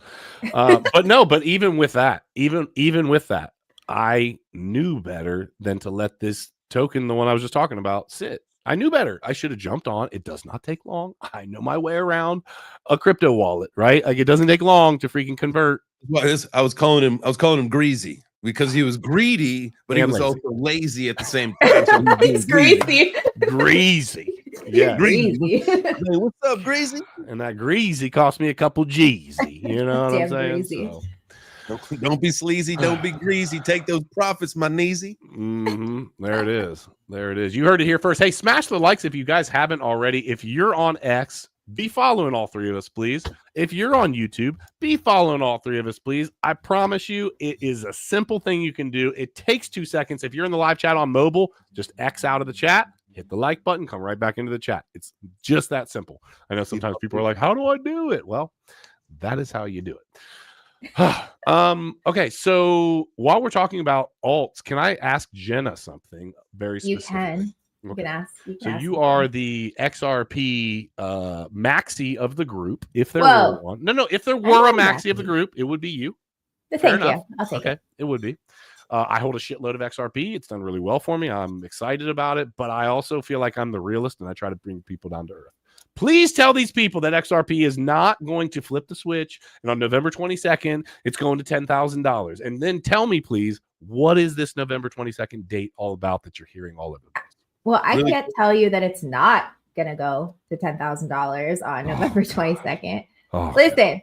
But even with that, even with that, I knew better than to let this token, the one I was just talking about, sit. I knew better. I should have jumped on. It does not take long. I know my way around a crypto wallet, right? Like it doesn't take long to freaking convert. Well, I was calling him greasy. Because he was greedy, but he was also lazy at the same time. So he's greasy. Greasy. Yeah. Greasy. Hey, what's up, greasy? And that greasy cost me a couple G's. You know what I'm saying? Greasy. So, don't be sleazy. Don't be greasy. Take those profits, my kneesy. There it is. There it is. You heard it here first. Hey, smash the likes if you guys haven't already. If you're on X, be following all three of us, please. If you're on YouTube, be following all three of us, please. I promise you, it is a simple thing you can do. It takes 2 seconds. If you're in the live chat on mobile, just X out of the chat, hit the like button, come right back into the chat. It's just that simple. I know sometimes people are like, how do I do it? Well, that is how you do it. Okay, so while we're talking about alts, can I ask Jenna something very specific? You can. Okay. You can ask you are the XRP maxi of the group. If there were one, if there were a maxi of the group, it would be you. Thank you. I'll take it. It would be. I hold a shitload of XRP. It's done really well for me. I'm excited about it, but I also feel like I'm the realist, and I try to bring people down to earth. Please tell these people that XRP is not going to flip the switch, and on November 22nd, it's going to $10,000. And then tell me, please, what is this November 22nd date all about that you're hearing all over the place? Well, I can't tell you that it's not going to go to $10,000 on November 22nd. Listen,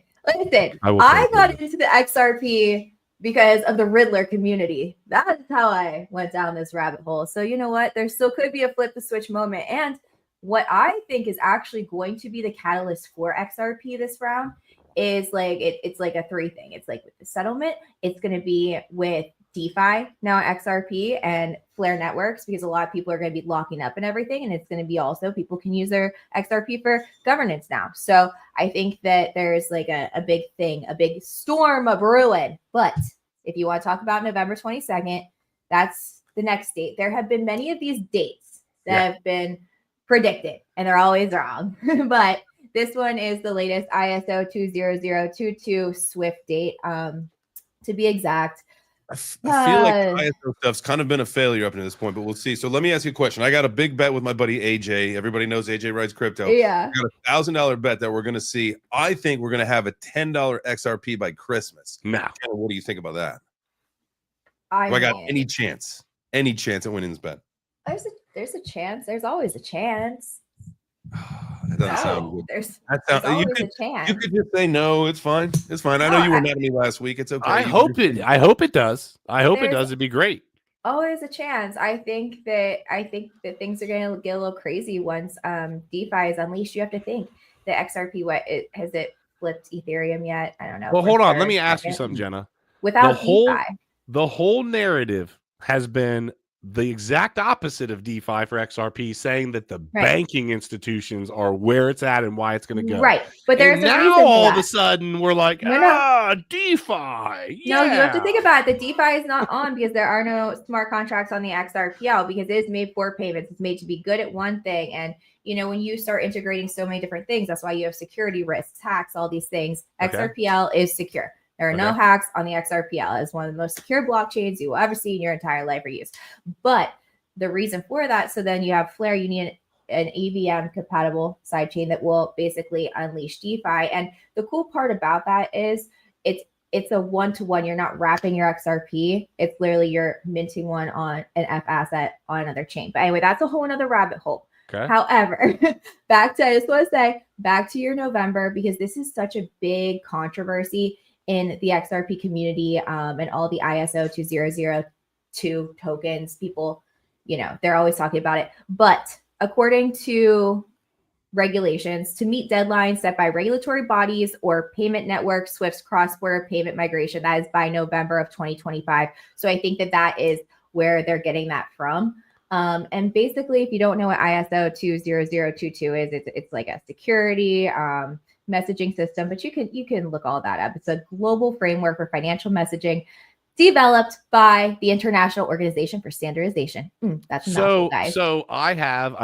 I got into the XRP because of the Riddler community. That's how I went down this rabbit hole. So you know what? There still could be a flip the switch moment. And what I think is actually going to be the catalyst for XRP this round is like, it's like a 3 thing. It's like with the settlement, it's going to be with DeFi now XRP and Flare networks, because a lot of people are going to be locking up and everything. And it's going to be also people can use their XRP for governance now. So I think that there's like a big thing, a big storm of ruin. But if you want to talk about November 22nd, that's the next date. There have been many of these dates that have been predicted and they're always wrong. But this one is the latest ISO 20022 Swift date, to be exact. I feel like ISO stuff's kind of been a failure up to this point, but we'll see. So let me ask you a question. I got a big bet with my buddy AJ. Everybody knows AJ Rides Crypto. Yeah. I got $1,000 bet that we're going to see. I think we're going to have a $10 XRP by Christmas. Now, what do you think about that? I got any chance at winning this bet? There's a chance. There's always a chance. That doesn't sound good. There's always a chance. You could just say no. It's fine. It's fine. I know you were mad at me last week. It's okay. I hope it does. I hope it does. It'd be great. Always a chance. I think that things are going to get a little crazy once DeFi is unleashed. You have to think the XRP. Has it flipped Ethereum yet? I don't know. Well, hold on. Let me ask you something, Jenna. Without the whole narrative has been the exact opposite of DeFi for XRP, saying that the banking institutions are where it's at and why it's going to go. Right. But there's now all of a sudden we're like, DeFi. Yeah. No, you have to think about it. The DeFi is not on because there are no smart contracts on the XRPL, because it is made for payments. It's made to be good at one thing. And when you start integrating so many different things, that's why you have security risks, hacks, all these things. XRPL is secure. There are no hacks on the XRPL. It's one of the most secure blockchains you will ever see in your entire life or use. But the reason for that, so then you have Flare Union, an EVM compatible sidechain that will basically unleash DeFi. And the cool part about that is it's a one-to-one. You're not wrapping your XRP. It's literally you're minting one on an F asset on another chain. But anyway, that's a whole another rabbit hole. Okay. However, I just want to say back to your November, because this is such a big controversy in the XRP community and all the ISO 2002 tokens. People, they're always talking about it. But according to regulations, to meet deadlines set by regulatory bodies or payment networks, Swift's cross-border payment migration, that is by November of 2025. So I think that is where they're getting that from. And basically, if you don't know what ISO 20022 is, it's like a security messaging system, but you can look all that up. It's a global framework for financial messaging developed by the International Organization for Standardization. That's a mouthful, guys. So I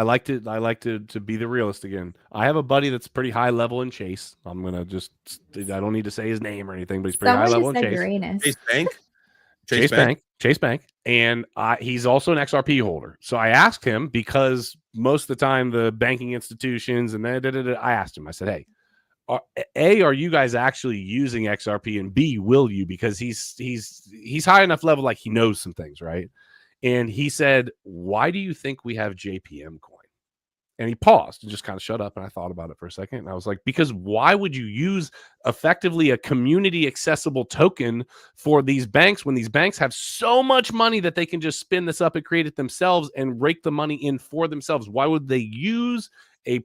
like to be the realist again. I have a buddy that's pretty high level in Chase. I don't need to say his name or anything, but he's pretty high level in Chase. Uranus. Chase Bank. And he's also an XRP holder. So I asked him, because most of the time the banking institutions and I asked him, I said, hey, are you guys actually using XRP, and B, will you? Because he's high enough level, like he knows some things, right? And he said, why do you think we have JPM coin? And he paused and just kind of shut up. And I thought about it for a second. And I was like, because why would you use effectively a community accessible token for these banks when these banks have so much money that they can just spin this up and create it themselves and rake the money in for themselves? Why would they use a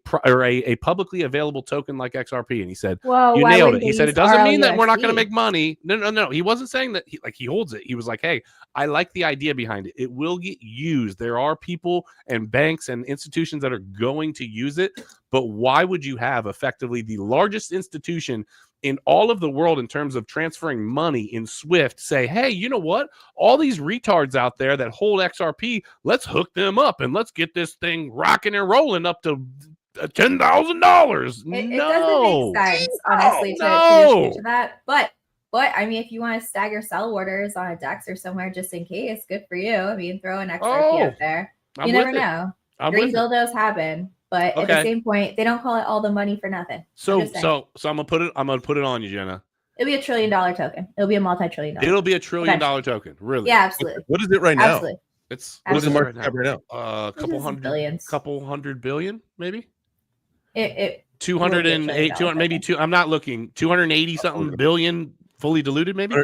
publicly available token like XRP? And he said, well, you nailed it. He said, it doesn't mean that we're not going to make money. No. He wasn't saying that he holds it. He was like, hey, I like the idea behind it. It will get used. There are people and banks and institutions that are going to use it. But why would you have effectively the largest institution in all of the world in terms of transferring money in Swift say, hey, you know what? All these retards out there that hold XRP, let's hook them up and let's get this thing rocking and rolling up to $10,000. It doesn't make sense, honestly, to that. But I mean, if you want to stagger sell orders on a DEX or somewhere just in case, good for you. I mean, throw an XRP up there. You never know. Green dildos happen. But at the same point, they don't call it all the money for nothing. So I'm gonna put it on you, Jenna. It'll be $1 trillion token. It'll be a multi-trillion dollar. It'll be $1 trillion token. Really? Yeah, absolutely. What is it right now? Absolutely. What is the market cap right now? A couple hundred billion, maybe. It 208, 200, maybe two. I'm not looking. 280 something billion fully diluted, maybe.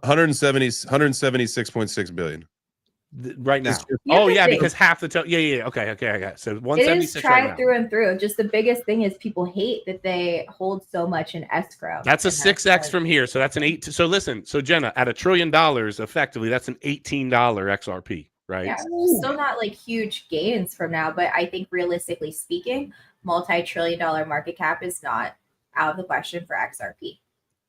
176.6 billion. Right now. Oh yeah, because half the okay, I got it. So 176 it is tried through and through. Just the biggest thing is people hate that they hold so much in escrow. That's a 6x from here. So that's an 8. So listen, so Jenna, at $1 trillion, effectively, that's an $18 XRP, right? Yeah, still not like huge gains from now, but I think realistically speaking, multi-trillion-dollar market cap is not out of the question for XRP.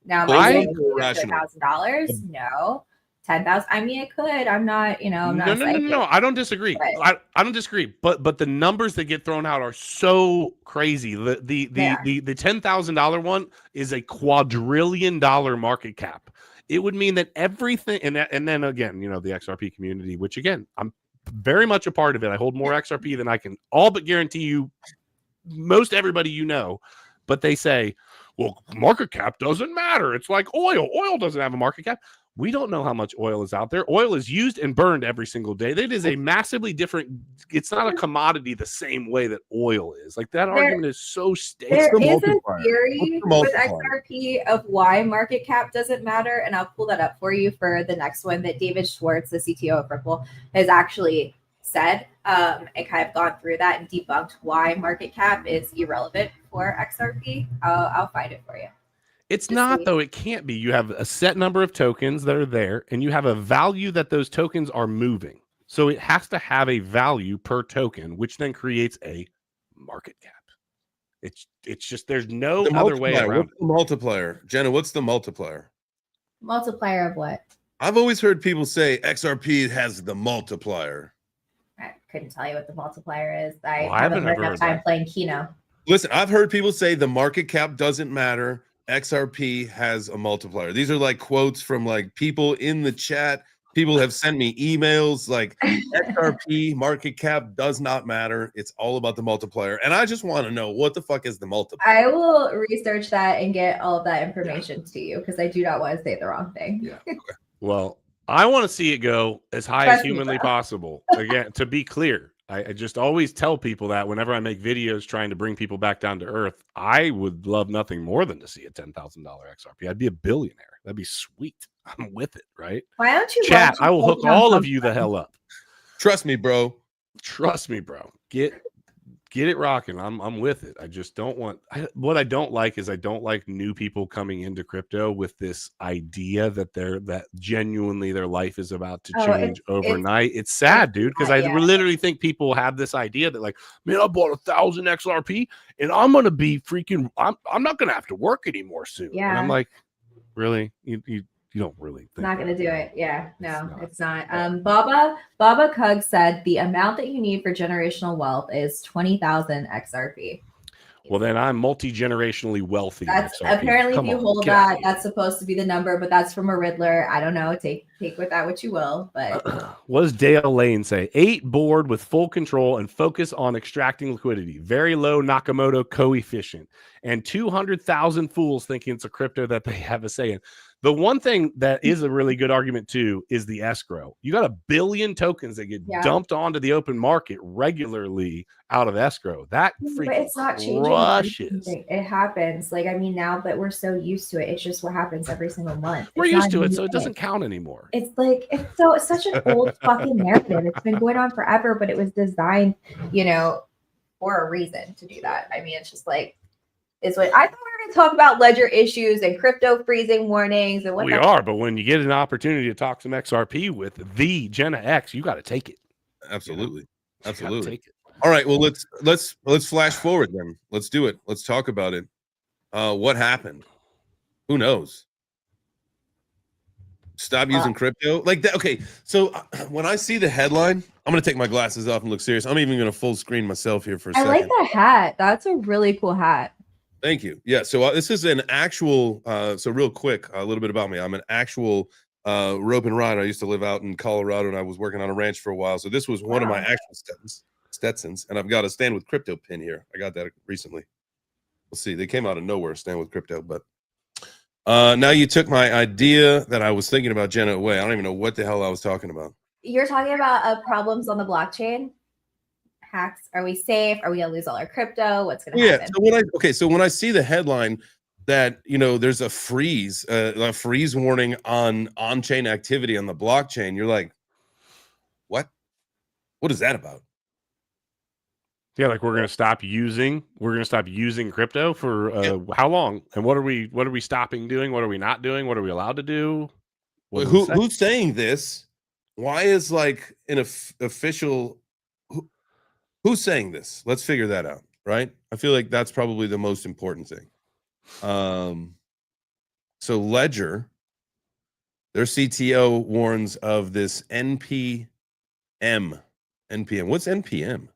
Now, $1,000? No. 10,000. I mean, it could. I'm not, I'm not. No. I don't disagree. I don't disagree. But the numbers that get thrown out are so crazy. The $10,000 one is a quadrillion dollar market cap. It would mean that everything, and then again, the XRP community, which again, I'm very much a part of it. I hold more XRP than I can all but guarantee you, most everybody but they say, well, market cap doesn't matter. It's like oil. Oil doesn't have a market cap. We don't know how much oil is out there. Oil is used and burned every single day. That is a massively different. It's not a commodity the same way that oil is. Like that argument is so stale. There is a theory with XRP of why market cap doesn't matter, and I'll pull that up for you for the next one that David Schwartz, the CTO of Ripple, has actually said and kind of gone through that and debunked why market cap is irrelevant for XRP. I'll find it for you. It's not, though. It can't be. You have a set number of tokens that are there, and you have a value that those tokens are moving. So it has to have a value per token, which then creates a market cap. It's just there's no other way around. What's the multiplier? Jenna, what's the multiplier? Multiplier of what? I've always heard people say XRP has the multiplier. I couldn't tell you what the multiplier is. I haven't heard enough time playing Keno. Listen, I've heard people say the market cap doesn't matter. XRP has a multiplier. These are like quotes from like people in the chat. People have sent me emails like XRP market cap does not matter. It's all about the multiplier. And I just want to know, what the fuck is the multiplier? I will research that and get all of that information to you, because I do not want to say the wrong thing. Yeah. Okay. Well, I want to see it go as high as humanly possible. Again, to be clear, I just always tell people that whenever I make videos trying to bring people back down to earth, I would love nothing more than to see a $10,000 XRP. I'd be a billionaire. That'd be sweet. I'm with it, right? Why don't you chat? I will hook all of you the hell up. Trust me, bro. Trust me, bro. Get it rocking. I'm with it. I just don't want what I don't like is I don't like new people coming into crypto with this idea that genuinely their life is about to change overnight. It's sad, dude, because I literally think people have this idea that like, man, I bought 1,000 XRP and I'm gonna be freaking I'm not gonna have to work anymore soon. Yeah. And I'm like, really? You don't really think not going to do it. Yeah, no, it's not. Baba Kug said the amount that you need for generational wealth is 20,000 XRP. Well, then I'm multi-generationally wealthy. That's apparently if you hold that, that's supposed to be the number, but that's from a Riddler. I don't know. Take with that what you will. But what does Dale Lane say? 8 board with full control and focus on extracting liquidity. Very low Nakamoto coefficient, and 200,000 fools thinking it's a crypto that they have a say in. The one thing that is a really good argument too is the escrow. You got 1 billion tokens that get dumped onto the open market regularly out of escrow. That freaking it's not crushes. Changing. It happens. Like, I mean, now that we're so used to it, it's just what happens every single month. We're used to it, so it doesn't count anymore. It's like it's such an old fucking narrative. It's been going on forever, but it was designed, for a reason to do that. I mean, it's just like. Is what I thought we were going to talk about ledger issues and crypto freezing warnings and what we are. But when you get an opportunity to talk some XRP with the Jenna X, you got to take it. Absolutely, absolutely. Take it. All right. Well, let's flash forward then. Let's do it. Let's talk about it. What happened? Who knows? Stop using crypto like that. Okay. So when I see the headline, I'm going to take my glasses off and look serious. I'm even going to full screen myself here for a second. I like that hat. That's a really cool hat. Thank you. Yeah. So this is an actual, so real quick, a little bit about me. I'm an actual rope and ride. I used to live out in Colorado and I was working on a ranch for a while. So this was one of my actual Stetsons. And I've got a Stand with Crypto pin here. I got that recently. We'll see. They came out of nowhere, Stand with Crypto. But now you took my idea that I was thinking about Jenna away. I don't even know what the hell I was talking about. You're talking about problems on the blockchain? Hacks? Are we safe? Are we gonna lose all our crypto? What's gonna happen? So when I see the headline that there's a freeze warning on on-chain activity on the blockchain, you're like, what is that about? Yeah, like we're gonna stop using crypto for how long? And what are we stopping doing? What are we not doing? What are we allowed to do? Who's saying this? Why is like an official? Who's saying this? Let's figure that out, right? I feel like that's probably the most important thing. So Ledger, their CTO warns of this NPM. What's NPM?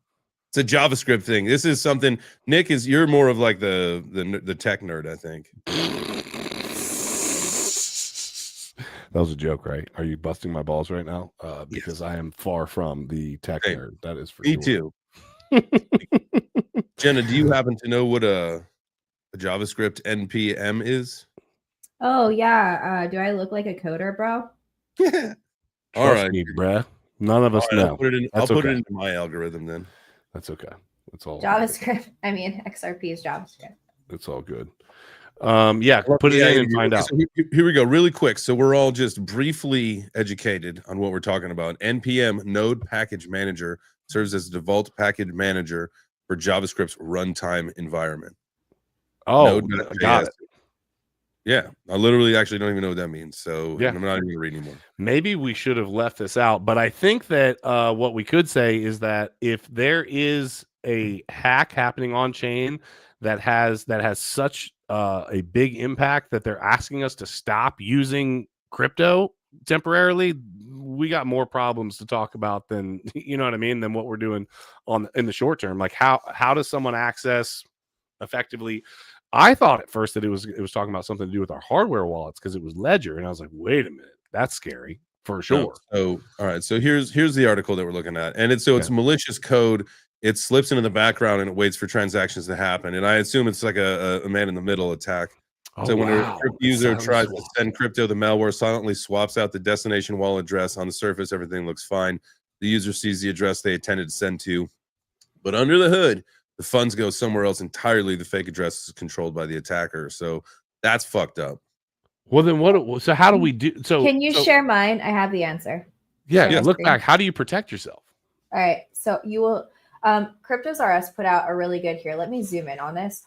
It's a JavaScript thing. This is something, Nick, you're more of like the tech nerd, I think. That was a joke, right? Are you busting my balls right now? Because yes. I am far from the tech nerd. That is for me too. Jenna, do you happen to know what a JavaScript NPM is? Oh yeah. Do I look like a coder, bro? Yeah. All right, me, bruh. None of us know. I'll put it into my algorithm then. That's okay. It's all JavaScript. Good. I mean, XRP is JavaScript. It's all good. Yeah, put it in and find out. So here we go, really quick. So we're all just briefly educated on what we're talking about. NPM, Node Package Manager, serves as the default package manager for JavaScript's runtime environment. Oh, got it. Yeah, I literally actually don't even know what that means. So yeah. I'm not even going to read anymore. Maybe we should have left this out, but I think that what we could say is that if there is a hack happening on chain that has such a big impact that they're asking us to stop using crypto temporarily, we got more problems to talk about than, you know what I mean, than what we're doing in the short term. Like how does someone access effectively I thought at first that it was talking about something to do with our hardware wallets because it was Ledger, and I was like, wait a minute, that's scary for sure. So all right, so here's the article that we're looking at, and it's malicious code. It slips into the background and it waits for transactions to happen, and I assume it's like a man in the middle attack. So when a crypto user tries to send crypto, the malware silently swaps out the destination wallet address. On the surface, everything looks fine. The user sees the address they intended to send to, but under the hood, the funds go somewhere else entirely. The fake address is controlled by the attacker. So that's fucked up. Well, then what? So how do we do? So can you share mine? I have the answer. Yeah. Look back. How do you protect yourself? All right. So you will. Cryptos R Us put out a really good here. Let me zoom in on this.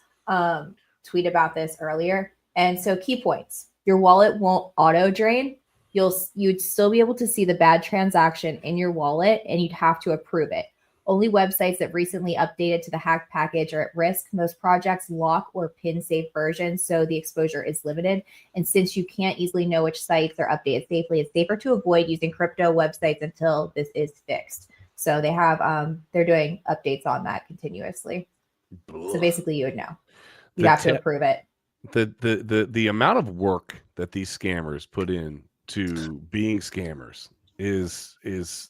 Tweet about this earlier. And so key points: your wallet won't auto drain. You'd still be able to see the bad transaction in your wallet, and you'd have to approve it. Only websites that recently updated to the hacked package are at risk. Most projects lock or pin safe versions, so the exposure is limited. And since you can't easily know which sites are updated safely, it's safer to avoid using crypto websites until this is fixed. So they have they're doing updates on that continuously. So basically, you would know. You have to approve it. The amount of work that these scammers put in to being scammers is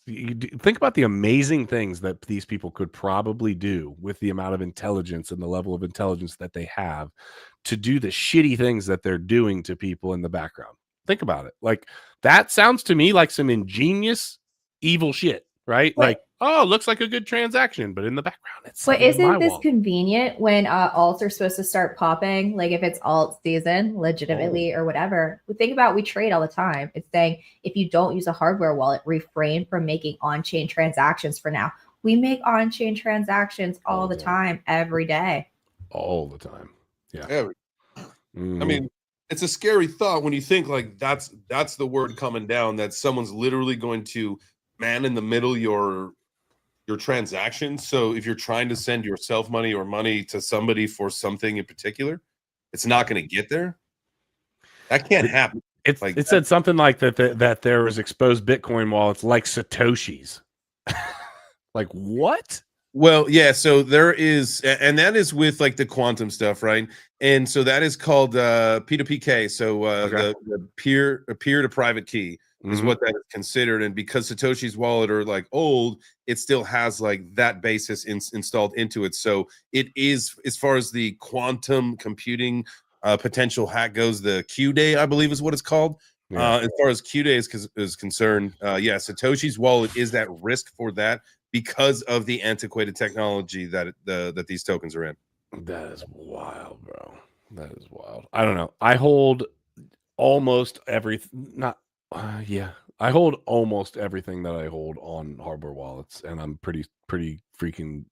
think about the amazing things that these people could probably do with the amount of intelligence and the level of intelligence that they have to do the shitty things that they're doing to people in the background. Think about it. Like, that sounds to me like some ingenious evil shit, right? Like, oh, looks like a good transaction, but in the background, it's. But isn't this convenient when alts are supposed to start popping? Like if it's alt season, legitimately or whatever. Think about, we trade all the time. It's saying if you don't use a hardware wallet, refrain from making on-chain transactions for now. We make on-chain transactions all the time, every day. All the time. Yeah. Mm-hmm. I mean, it's a scary thought when you think like that's the word coming down, that someone's literally going to man in the middle your transactions. So if you're trying to send yourself money or money to somebody for something in particular, it's not going to get there. That can't happen. It said something like that there was exposed Bitcoin wallets like Satoshis. Like what? Well, yeah, so there is, and that is with like the quantum stuff, right? And so that is called P2PK. So the peer to private key is what that is considered. And because Satoshi's wallet are like old, it still has like that basis installed into it. So it is, as far as the quantum computing potential hack goes, the Q-Day, I believe is what it's called. Yeah. As far as Q-Day is concerned, yeah, Satoshi's wallet is at risk for that because of the antiquated technology that these tokens are in. That is wild, bro. That is wild. I don't know. I hold almost everything. I hold almost everything that I hold on hardware wallets, and I'm pretty freaking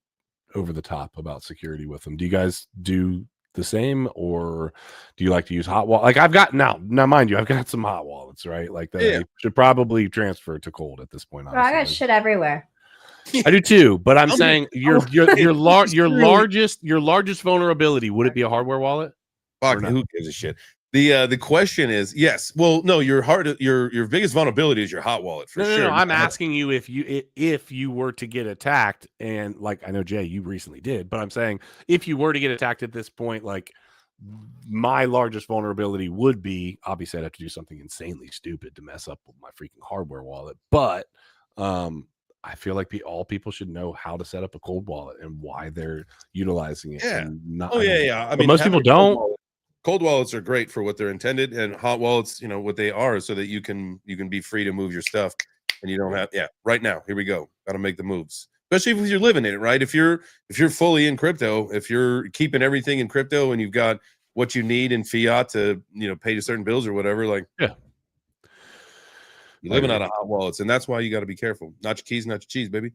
over the top about security with them. Do you guys do the same, or do you like to use hot wallet? Like I've got now mind you, I've got some hot wallets, right? Like that I should probably transfer to cold at this point. Bro, I got shit everywhere. I do too, but I'm saying your largest vulnerability, would it be a hardware wallet? Fuck, who gives a shit? The question is, yes. Well, no, your biggest vulnerability is your hot wallet for sure. No, I'm asking you if you were to get attacked, and like I know Jay, you recently did, but I'm saying if you were to get attacked at this point, like my largest vulnerability would be, obviously I'd have to do something insanely stupid to mess up with my freaking hardware wallet, but I feel like all people should know how to set up a cold wallet and why they're utilizing it. Yeah. And I mean, most people don't. Cold wallets are great for what they're intended, and hot wallets, you know what they are, so that you can be free to move your stuff, and you don't have. Yeah, right now, here we go. Got to make the moves, especially if you're living in it, right? If you're fully in crypto, if you're keeping everything in crypto, and you've got what you need in fiat to pay to certain bills or whatever, like you're living out of hot wallets, and that's why you got to be careful. Not your keys, not your cheese, baby.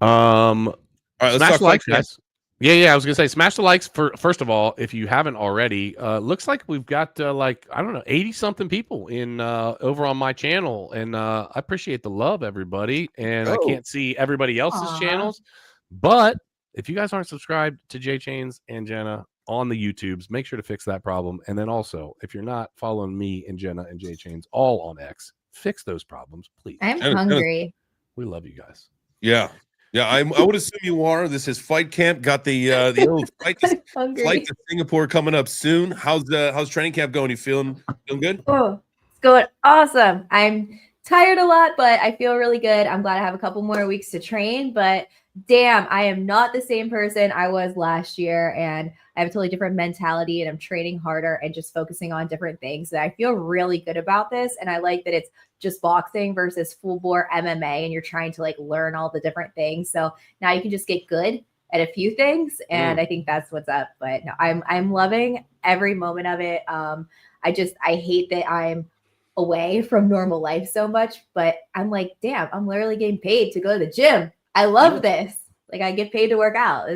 All right, let's talk likes, guys. Yeah. I was gonna say, smash the likes first of all, if you haven't already. Looks like we've got like I don't know, 80 something people in over on my channel, and I appreciate the love, everybody. And I can't see everybody else's channels, but if you guys aren't subscribed to JChains and Jenna on the YouTubes, make sure to fix that problem. And then also, if you're not following me and Jenna and JChains all on X, fix those problems, please. I'm hungry. We love you guys. Yeah. Yeah, I would assume you are. This is Fight Camp. Got the old flight to Singapore coming up soon. How's training camp going? You feeling good? Oh, it's going awesome. I'm tired a lot, but I feel really good. I'm glad I have a couple more weeks to train, but damn, I am not the same person I was last year, and I have a totally different mentality, and I'm training harder and just focusing on different things. So I feel really good about this, and I like that it's just boxing versus full bore MMA, and you're trying to like learn all the different things. So now you can just get good at a few things, and I think that's what's up. But no, I'm loving every moment of it. I hate that I'm away from normal life so much, but I'm like, damn, I'm literally getting paid to go to the gym. I love this. Like, I get paid to work out.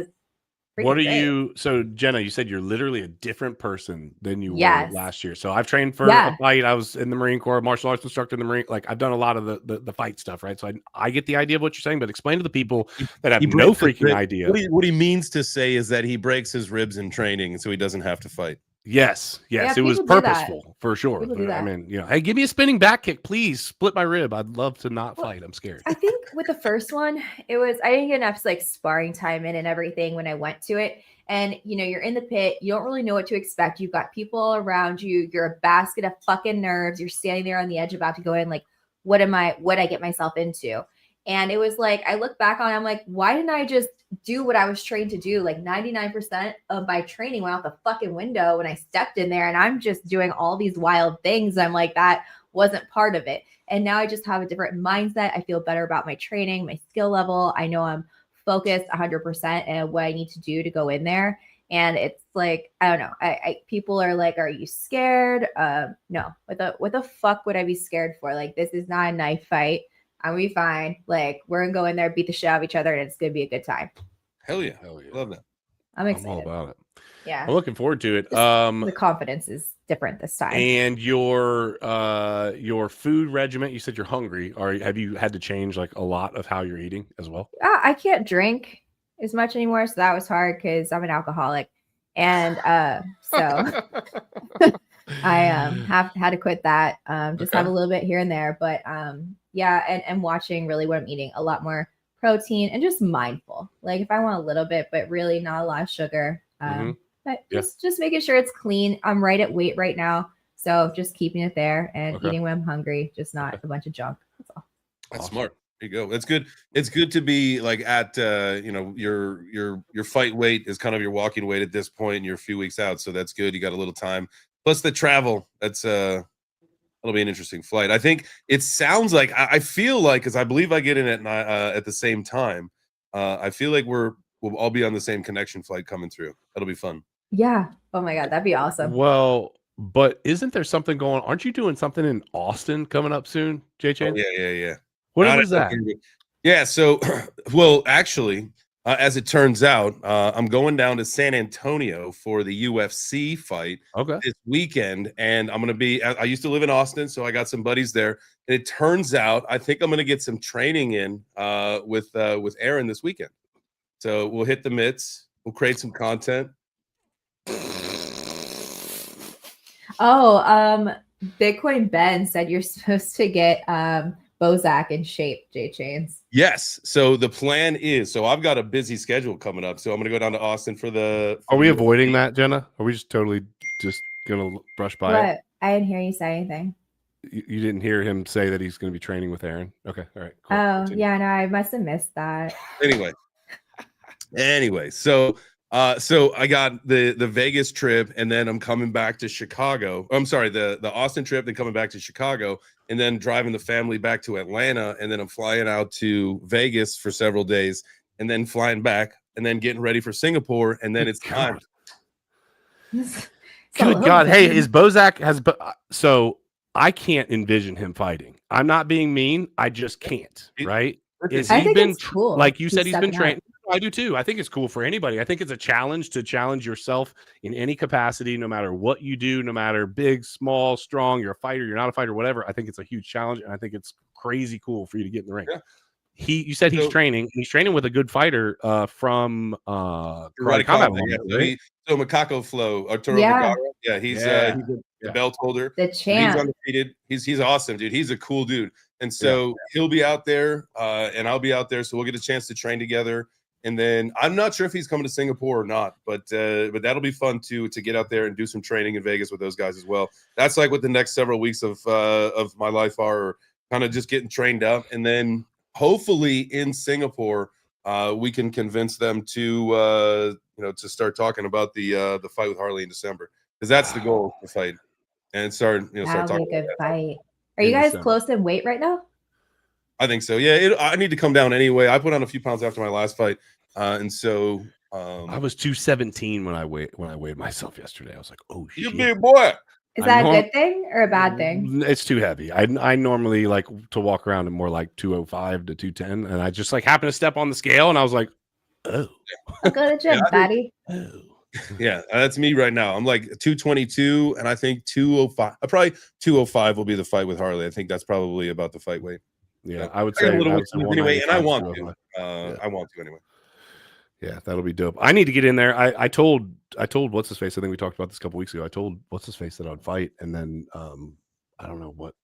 What are you? So, Jenna, you said you're literally a different person than you were last year. So, I've trained for a fight. I was in the Marine Corps, martial arts instructor in the Marine. Like, I've done a lot of the fight stuff, right? So, I get the idea of what you're saying, but explain to the people that have no freaking idea. What he means to say is that he breaks his ribs in training, so he doesn't have to fight. Yes, Yeah, it was purposeful for sure. I mean, hey, give me a spinning back kick, please. Split my rib. I'd love to not fight. I'm scared. I think with the first one, I didn't get enough like sparring time in and everything when I went to it. And you're in the pit, you don't really know what to expect. You've got people all around you. You're a basket of fucking nerves. You're standing there on the edge about to go in. Like, what I get myself into? And it was like, I look back on it, I'm like, why didn't I just do what I was trained to do? Like 99% of my training went out the fucking window when I stepped in there, and I'm just doing all these wild things. I'm like, that wasn't part of it. And now I just have a different mindset. I feel better about my training, my skill level. I know I'm focused 100% and what I need to do to go in there. And it's like, I don't know. People are like, are you scared? No. What the fuck would I be scared for? Like, this is not a knife fight. I'm gonna be fine. Like, we're gonna go in there, beat the shit out of each other, and it's gonna be a good time. Hell yeah. Love that. I'm excited. I'm all about it. Yeah. I'm looking forward to it. The confidence is different this time. And your food regimen, you said you're hungry. Have you had to change like a lot of how you're eating as well? I can't drink as much anymore, so that was hard because I'm an alcoholic. And so I have had to quit that. Just have a little bit here and there. But and watching really what I'm eating, a lot more protein and just mindful. Like, if I want a little bit, but really not a lot of sugar. But just making sure it's clean. I'm right at weight right now. So just keeping it there and eating when I'm hungry, just not a bunch of junk. That's all. That's smart. There you go. That's good. It's good to be like at your fight weight is kind of your walking weight at this point, and you're a few weeks out. So that's good. You got a little time. Plus the travel. That's it'll be an interesting flight. I think it sounds like I feel like, because I believe I get in at the same time. I feel like we'll all be on the same connection flight coming through. That'll be fun. Yeah. Oh my God, that'd be awesome. Well, but isn't there something going on? Aren't you doing something in Austin coming up soon, JChains? Oh, yeah. What was that? Yeah, so, well, actually, as it turns out, I'm going down to San Antonio for the UFC fight this weekend, and I'm going to be, I used to live in Austin, so I got some buddies there, and it turns out I think I'm going to get some training in with Aaron this weekend. So we'll hit the mitts, we'll create some content. Oh, Bitcoin Ben said you're supposed to get Bozak in shape, JChains. Yes. So the plan is, so I've got a busy schedule coming up. So I'm going to go down to Austin for the. Are we avoiding that, Jenna? Are we just totally just going to brush by it? I didn't hear you say anything. You didn't hear him say that he's going to be training with Aaron? Okay. All right. Cool. Oh, yeah. No, I must have missed that. Anyway, so I got the Vegas trip, and then I'm coming back to Chicago. I'm sorry, the Austin trip, then coming back to Chicago, and then driving the family back to Atlanta, and then I'm flying out to Vegas for several days, and then flying back, and then getting ready for Singapore, and then it's time. Good God. Hey, is Bozak so I can't envision him fighting. I'm not being mean. I just can't, right? I think it's cool. Like you said, he's been trained. I do too. I think it's cool for anybody. I think it's a challenge to challenge yourself in any capacity, no matter what you do, no matter big, small, strong, you're a fighter, you're not a fighter, whatever. I think it's a huge challenge, and I think it's crazy cool for you to get in the ring. Yeah. you said he's training. He's training with a good fighter from Karate Combat. Right? So Macaco Flow, Arturo Yeah. Vergara. Yeah, he's the belt holder. The champ. He's undefeated. He's awesome, dude. He's a cool dude. And so he'll be out there, and I'll be out there. So we'll get a chance to train together. And then I'm not sure if he's coming to Singapore or not, but that'll be fun to get out there and do some training in Vegas with those guys as well. That's like what the next several weeks of my life are, kind of just getting trained up, and then hopefully in Singapore we can convince them to to start talking about the fight with Harley in December, because that's the goal, the fight, and start That'll talking be a good about fight. Are you guys close in weight right now? I think so. Yeah, I need to come down anyway. I put on a few pounds after my last fight, and so I was 217 when I weighed myself yesterday. I was like, oh shit, you big boy. Is that a good thing or a bad thing? It's too heavy. I normally like to walk around in more like 205 to 210, and I just like happened to step on the scale, and I was like, oh, I'll go to the gym, fatty. Oh. Yeah, that's me right now. I'm like 222, and I think 205. Probably 205 will be the fight with Harley. I think that's probably about the fight weight. Yeah, I would say a little anyway, and I want to. I want to anyway. Yeah, that'll be dope. I need to get in there. I told what's his face. I think we talked about this a couple weeks ago. I told what's his face that I'd fight, and then I don't know what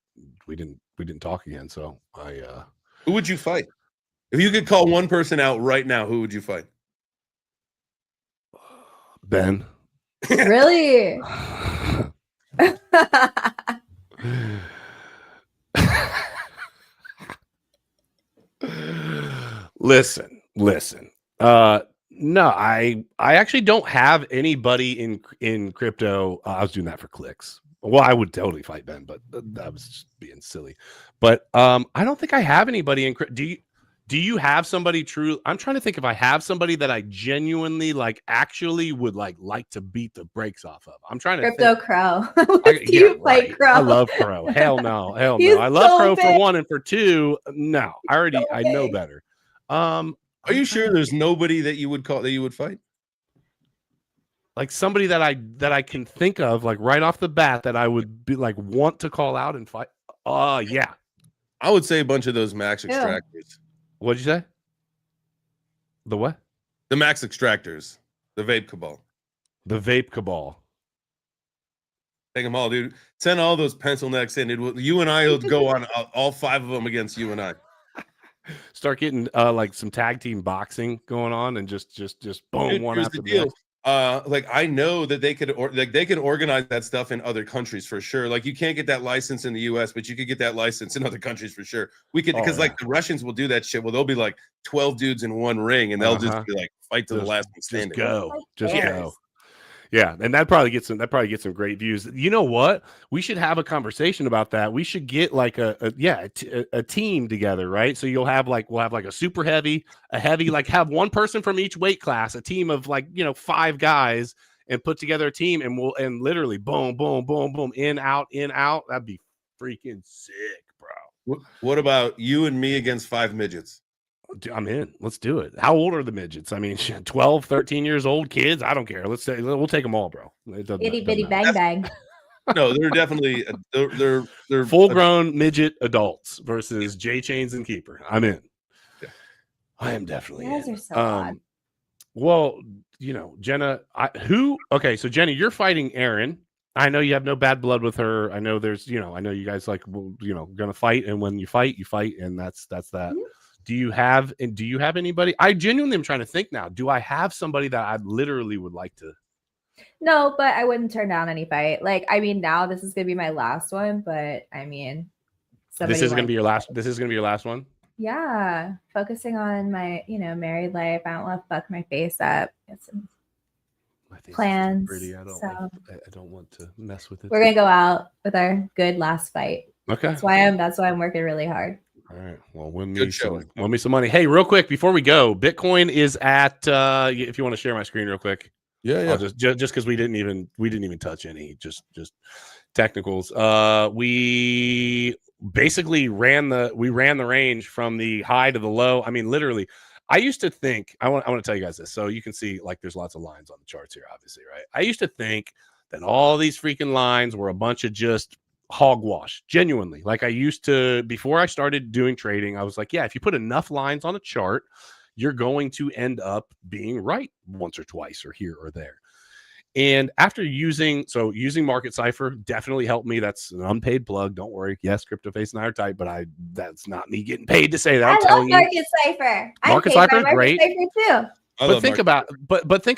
we didn't talk again. So who would you fight if you could call one person out right now? Who would you fight? Ben. Really? Listen. No, I actually don't have anybody in crypto. I was doing that for clicks. Well, I would totally fight Ben, but that was just being silly. But I don't think I have anybody in crypto. Do you have somebody true? I'm trying to think if I have somebody that I genuinely actually would like to beat the brakes off of. I'm trying to Crypto Crow. You fight Crow. I love Crow. Hell no. I love Crow for one, and for two, no. I know better. Are you sure there's nobody that you would fight? Like somebody that I can think of like right off the bat that I would be like want to call out and fight. Yeah. I would say a bunch of those max extractors. What'd you say? The what? The max extractors. The vape cabal. The vape cabal. Take them all, dude. Send all those pencil necks in. Dude. You and I will go on all 5 of them against you and I. Start getting like some tag team boxing going on, and just boom, dude, one after the next. Like I know that they could organize that stuff in other countries for sure. Like you can't get that license in the US, but you could get that license in other countries for sure. We could, because like the Russians will do that shit. Well, they'll be like 12 dudes in one ring, and they'll just be like fight to the last one standing. Just go. Yeah, and that probably gets some great views. You know what? We should have a conversation about that. We should get like a team together, right? So we'll have like a super heavy, a heavy, like have one person from each weight class, a team of 5 guys, and put together a team, and literally boom, boom, boom, boom, in out. That'd be freaking sick, bro. What about you and me against 5 midgets? I'm in. Let's do it. How old are the midgets? I mean, 12, 13 years old kids. I don't care. We'll take them all, bro. Itty bitty bang bang. No, they're definitely they're full grown midget adults versus JChains and Keeper. I'm in. Yeah. I am definitely in. Are so odd. Well, Jenna. Okay, so Jenna, you're fighting Aaron. I know you have no bad blood with her. I know there's, I know you guys gonna fight, and when you fight, and that's that. Mm-hmm. Do you have anybody? I genuinely am trying to think now. Do I have somebody that I literally would like to? No, but I wouldn't turn down any fight. Like, I mean, now this is gonna be my last one, but I mean, this is gonna be your last. This is gonna be your last one. Yeah, focusing on my, married life. I don't want to fuck my face up. It's plans. Pretty. I don't want to mess with it. We're gonna go out with our good last fight. Okay. That's why I'm working really hard. All right. Well, win me some money. Hey, real quick before we go, Bitcoin is at. If you want to share my screen real quick. Yeah. I'll just because we didn't even touch any just technicals. We basically ran the range from the high to the low. I mean, literally. I used to think I want to tell you guys this, so you can see like there's lots of lines on the charts here, obviously, right? I used to think that all these freaking lines were a bunch of just hogwash, genuinely. Like I used to, before I started doing trading, I was like, yeah, if you put enough lines on a chart, you're going to end up being right once or twice or here or there. And after using Market Cipher definitely helped me. That's an unpaid plug. Don't worry. Yes, CryptoFace and I are tight, but that's not me getting paid to say that. I'm telling you, Market Cipher. Market Cipher is great. Cipher too. But think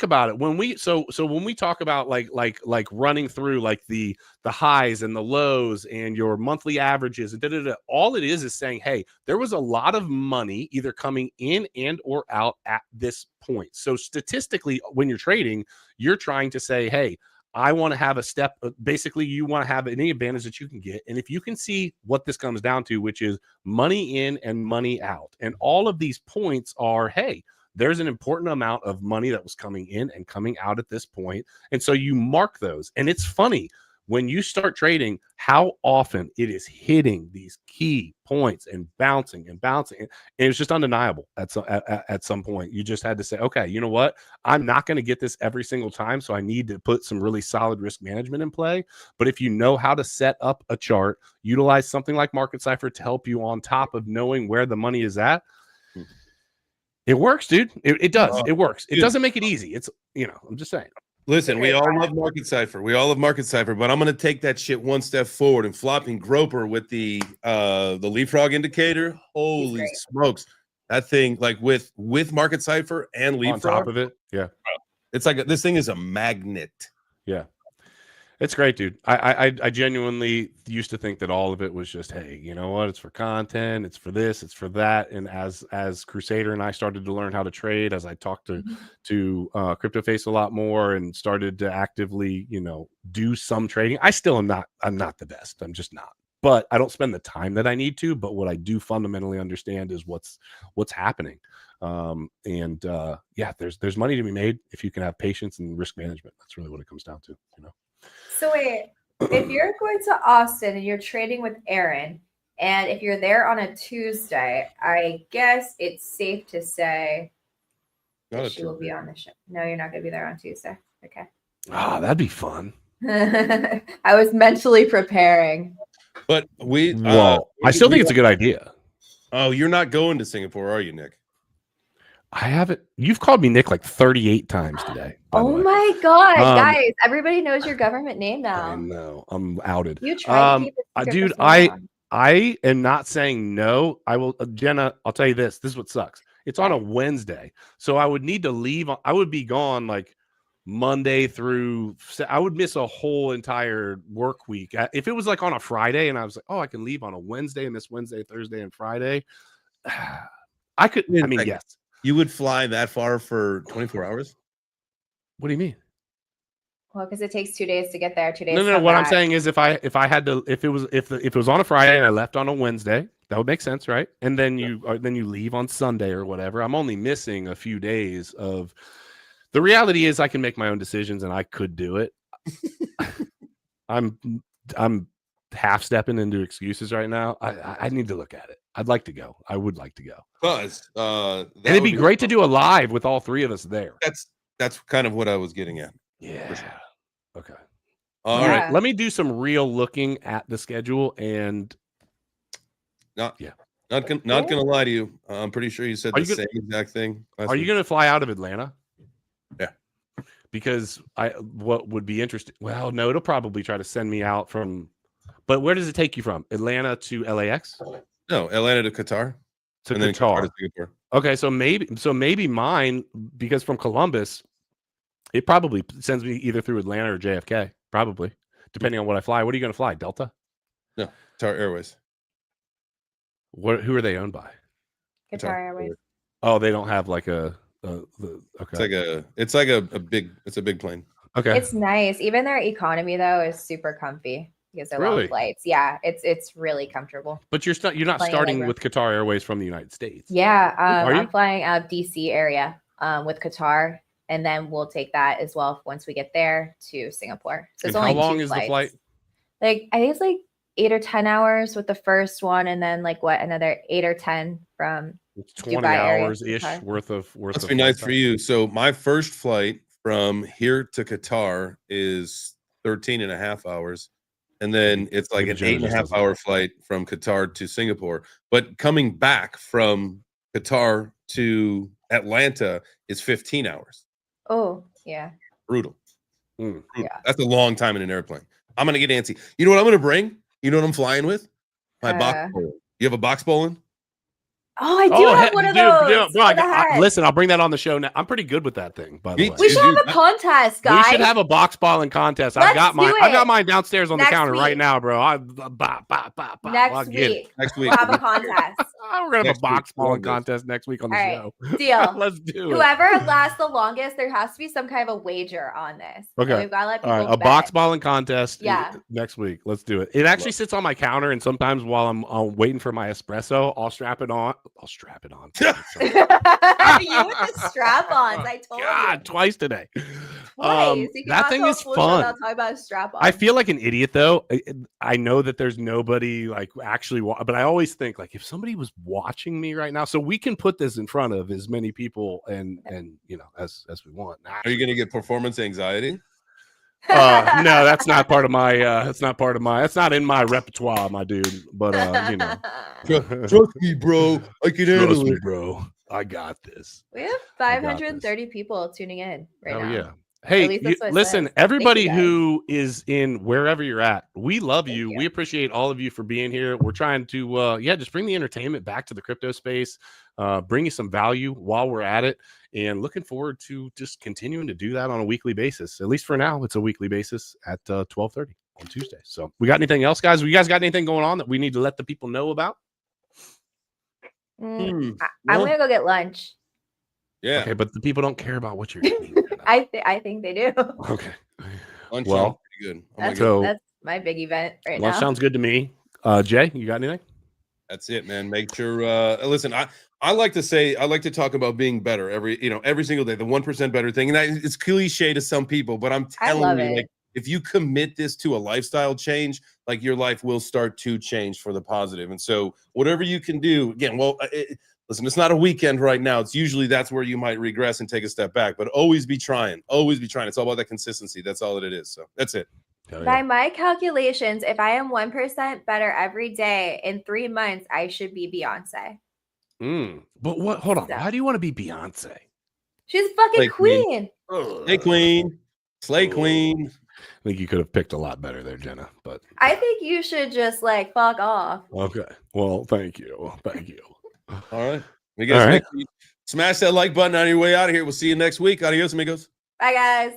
about it. When we when we talk about like running through like the highs and the lows and your monthly averages and all it is saying, hey, there was a lot of money either coming in and or out at this point. So statistically, when you're trading, you're trying to say, hey, I want to have a step. Basically, you want to have any advantage that you can get. And if you can see what this comes down to, which is money in and money out, and all of these points are, hey, there's an important amount of money that was coming in and coming out at this point. And so you mark those. And it's funny when you start trading, how often it is hitting these key points and bouncing and bouncing. And it's just undeniable at some point. You just had to say, okay, you know what? I'm not going to get this every single time. So I need to put some really solid risk management in play. But if you know how to set up a chart, utilize something like Market Cipher to help you on top of knowing where the money is at, it works, dude. It does. It works. It doesn't make it easy. It's, I'm just saying. Listen, we all love Market Cipher. We all love Market Cipher, but I'm going to take that shit one step forward and flopping Groper with the leapfrog indicator. Holy smokes. That thing, like with Market Cipher and leapfrog. On top of it. Yeah. It's like this thing is a magnet. Yeah. It's great, dude. I genuinely used to think that all of it was just, hey, you know what? It's for content. It's for this. It's for that. And as Crusader and I started to learn how to trade, as I talked to CryptoFace a lot more and started to actively, do some trading. I'm not the best. I'm just not. But I don't spend the time that I need to. But what I do fundamentally understand is what's happening. Yeah, there's money to be made if you can have patience and risk management. That's really what it comes down to, So wait, if you're going to Austin and you're trading with Aaron, and if you're there on a Tuesday, I guess it's safe to say that she will be on the show. No, you're not going to be there on Tuesday. Okay. Ah, that'd be fun. I was mentally preparing. But I still think it's a good idea. Oh, you're not going to Singapore, are you, Nick? I haven't. You've called me Nick like 38 times today. Oh my God, guys! Everybody knows your government name now. I know. I'm outed. You try to keep it dude. I am not saying no. I will, Jenna. I'll tell you this. This is what sucks. It's on a Wednesday, so I would need to leave. I would be gone like Monday through. I would miss a whole entire work week. If it was like on a Friday, and I was like, oh, I can leave on a Wednesday and miss Wednesday, Thursday, and Friday. I could. I mean, yes. You would fly that far for 24 hours? What do you mean? Well, because it takes 2 days to get there. 2 days. No. What I'm saying is, if it was on a Friday and I left on a Wednesday, that would make sense, right? And then you leave on Sunday or whatever. I'm only missing a few days of. The reality is, I can make my own decisions, and I could do it. I'm half stepping into excuses right now. I need to look at it. I'd like to go. I would like to go. And it'd be great to do a live with all three of us there. That's kind of what I was getting at. Yeah. Sure. Okay. All right. Let me do some real looking at the schedule and. Not gonna lie to you. I'm pretty sure you said same exact thing. Are you gonna fly out of Atlanta? Yeah. Because what would be interesting? Well, no, it'll probably try to send me out from. But where does it take you from? Atlanta to LAX? No, Atlanta to Qatar. And then Qatar to Singapore. Okay, so maybe mine, because from Columbus, it probably sends me either through Atlanta or JFK, probably, depending on what I fly. What are you going to fly? Delta? No, Qatar Airways. Who are they owned by? Qatar Airways. Oh, they don't have like okay. It's a big plane. Okay. It's nice. Even their economy though is super comfy. Because they're long flights. Yeah, it's really comfortable. But you're not starting with Qatar Airways from the United States. Yeah, I'm flying out of DC area with Qatar, and then we'll take that as well once we get there to Singapore. So it's only how long is the flight? Like I think it's like 8 or 10 hours with the first one, and then like another 8 or 10 from 20 Dubai hours ish worth of. Must be nice for you. So my first flight from here to Qatar is 13 and a half hours. and then it's like an 8.5-hour flight from Qatar to Singapore. But coming back from Qatar to Atlanta is 15 hours. Oh, yeah. Brutal. Yeah. That's a long time in an airplane. I'm gonna get antsy. You know what I'm gonna bring? You know what I'm flying with? My box bowling. You have a box bowling? Oh, I do have one of those. Bro, listen, I'll bring that on the show now. I'm pretty good with that thing, by the way. We should have a contest, guys. We should have a box balling contest. I've got mine downstairs on the counter right now, bro. Next week. We'll have a contest. We're gonna have a box balling contest next week on the show. Deal. Let's do it. Whoever lasts the longest, there has to be some kind of a wager on this. Okay. So we've got to let people a box balling contest. Yeah. Next week. Let's do it. It actually sits on my counter, and sometimes while I'm waiting for my espresso, I'll strap it on. You with the strap-ons, I told you. Twice today. That thing is fun. Talk about strap-ons. I feel like an idiot though. I know that there's nobody like actually, but I always think like if somebody was watching me right now, so we can put this in front of as many people and you know as we want. Are you going to get performance anxiety? No, that's not part of my. That's not in my repertoire, my dude. But you know, trust me, bro. I can handle it, bro. I got this. We have 530 people tuning in right now. Yeah. Hey, listen, everybody who is in wherever you're at, we love you. We appreciate all of you for being here. We're trying to, just bring the entertainment back to the crypto space, bring you some value while we're at it, and looking forward to just continuing to do that on a weekly basis. At least for now, it's a weekly basis at 12:30 on Tuesday. So we got anything else, guys? You guys got anything going on that we need to let the people know about? I'm going to go get lunch. Yeah. Okay, but the people don't care about what you're eating. I think they do. Okay. Lunch sounds pretty good. That's my big event right now. Lunch sounds good to me. Jay, you got anything? That's it, man. Make sure. Listen, I like to talk about being better every single day. The 1% better thing, and it's cliche to some people, but I'm telling you, like, if you commit this to a lifestyle change, like your life will start to change for the positive. And so, whatever you can do, again, listen, it's not a weekend right now. It's usually that's where you might regress and take a step back, but always be trying. Always be trying. It's all about that consistency. That's all that it is. So that's it. By my calculations, if I am 1% better every day in 3 months, I should be Beyonce. But what? Hold on. Why do you want to be Beyonce? She's fucking queen. Slay queen. Slay queen. I think you could have picked a lot better there, Jenna. But I think you should just like fuck off. Okay. Well, thank you. Thank you. All right. You guys smash that like button on your way out of here. We'll see you next week. Adios, amigos. Bye, guys.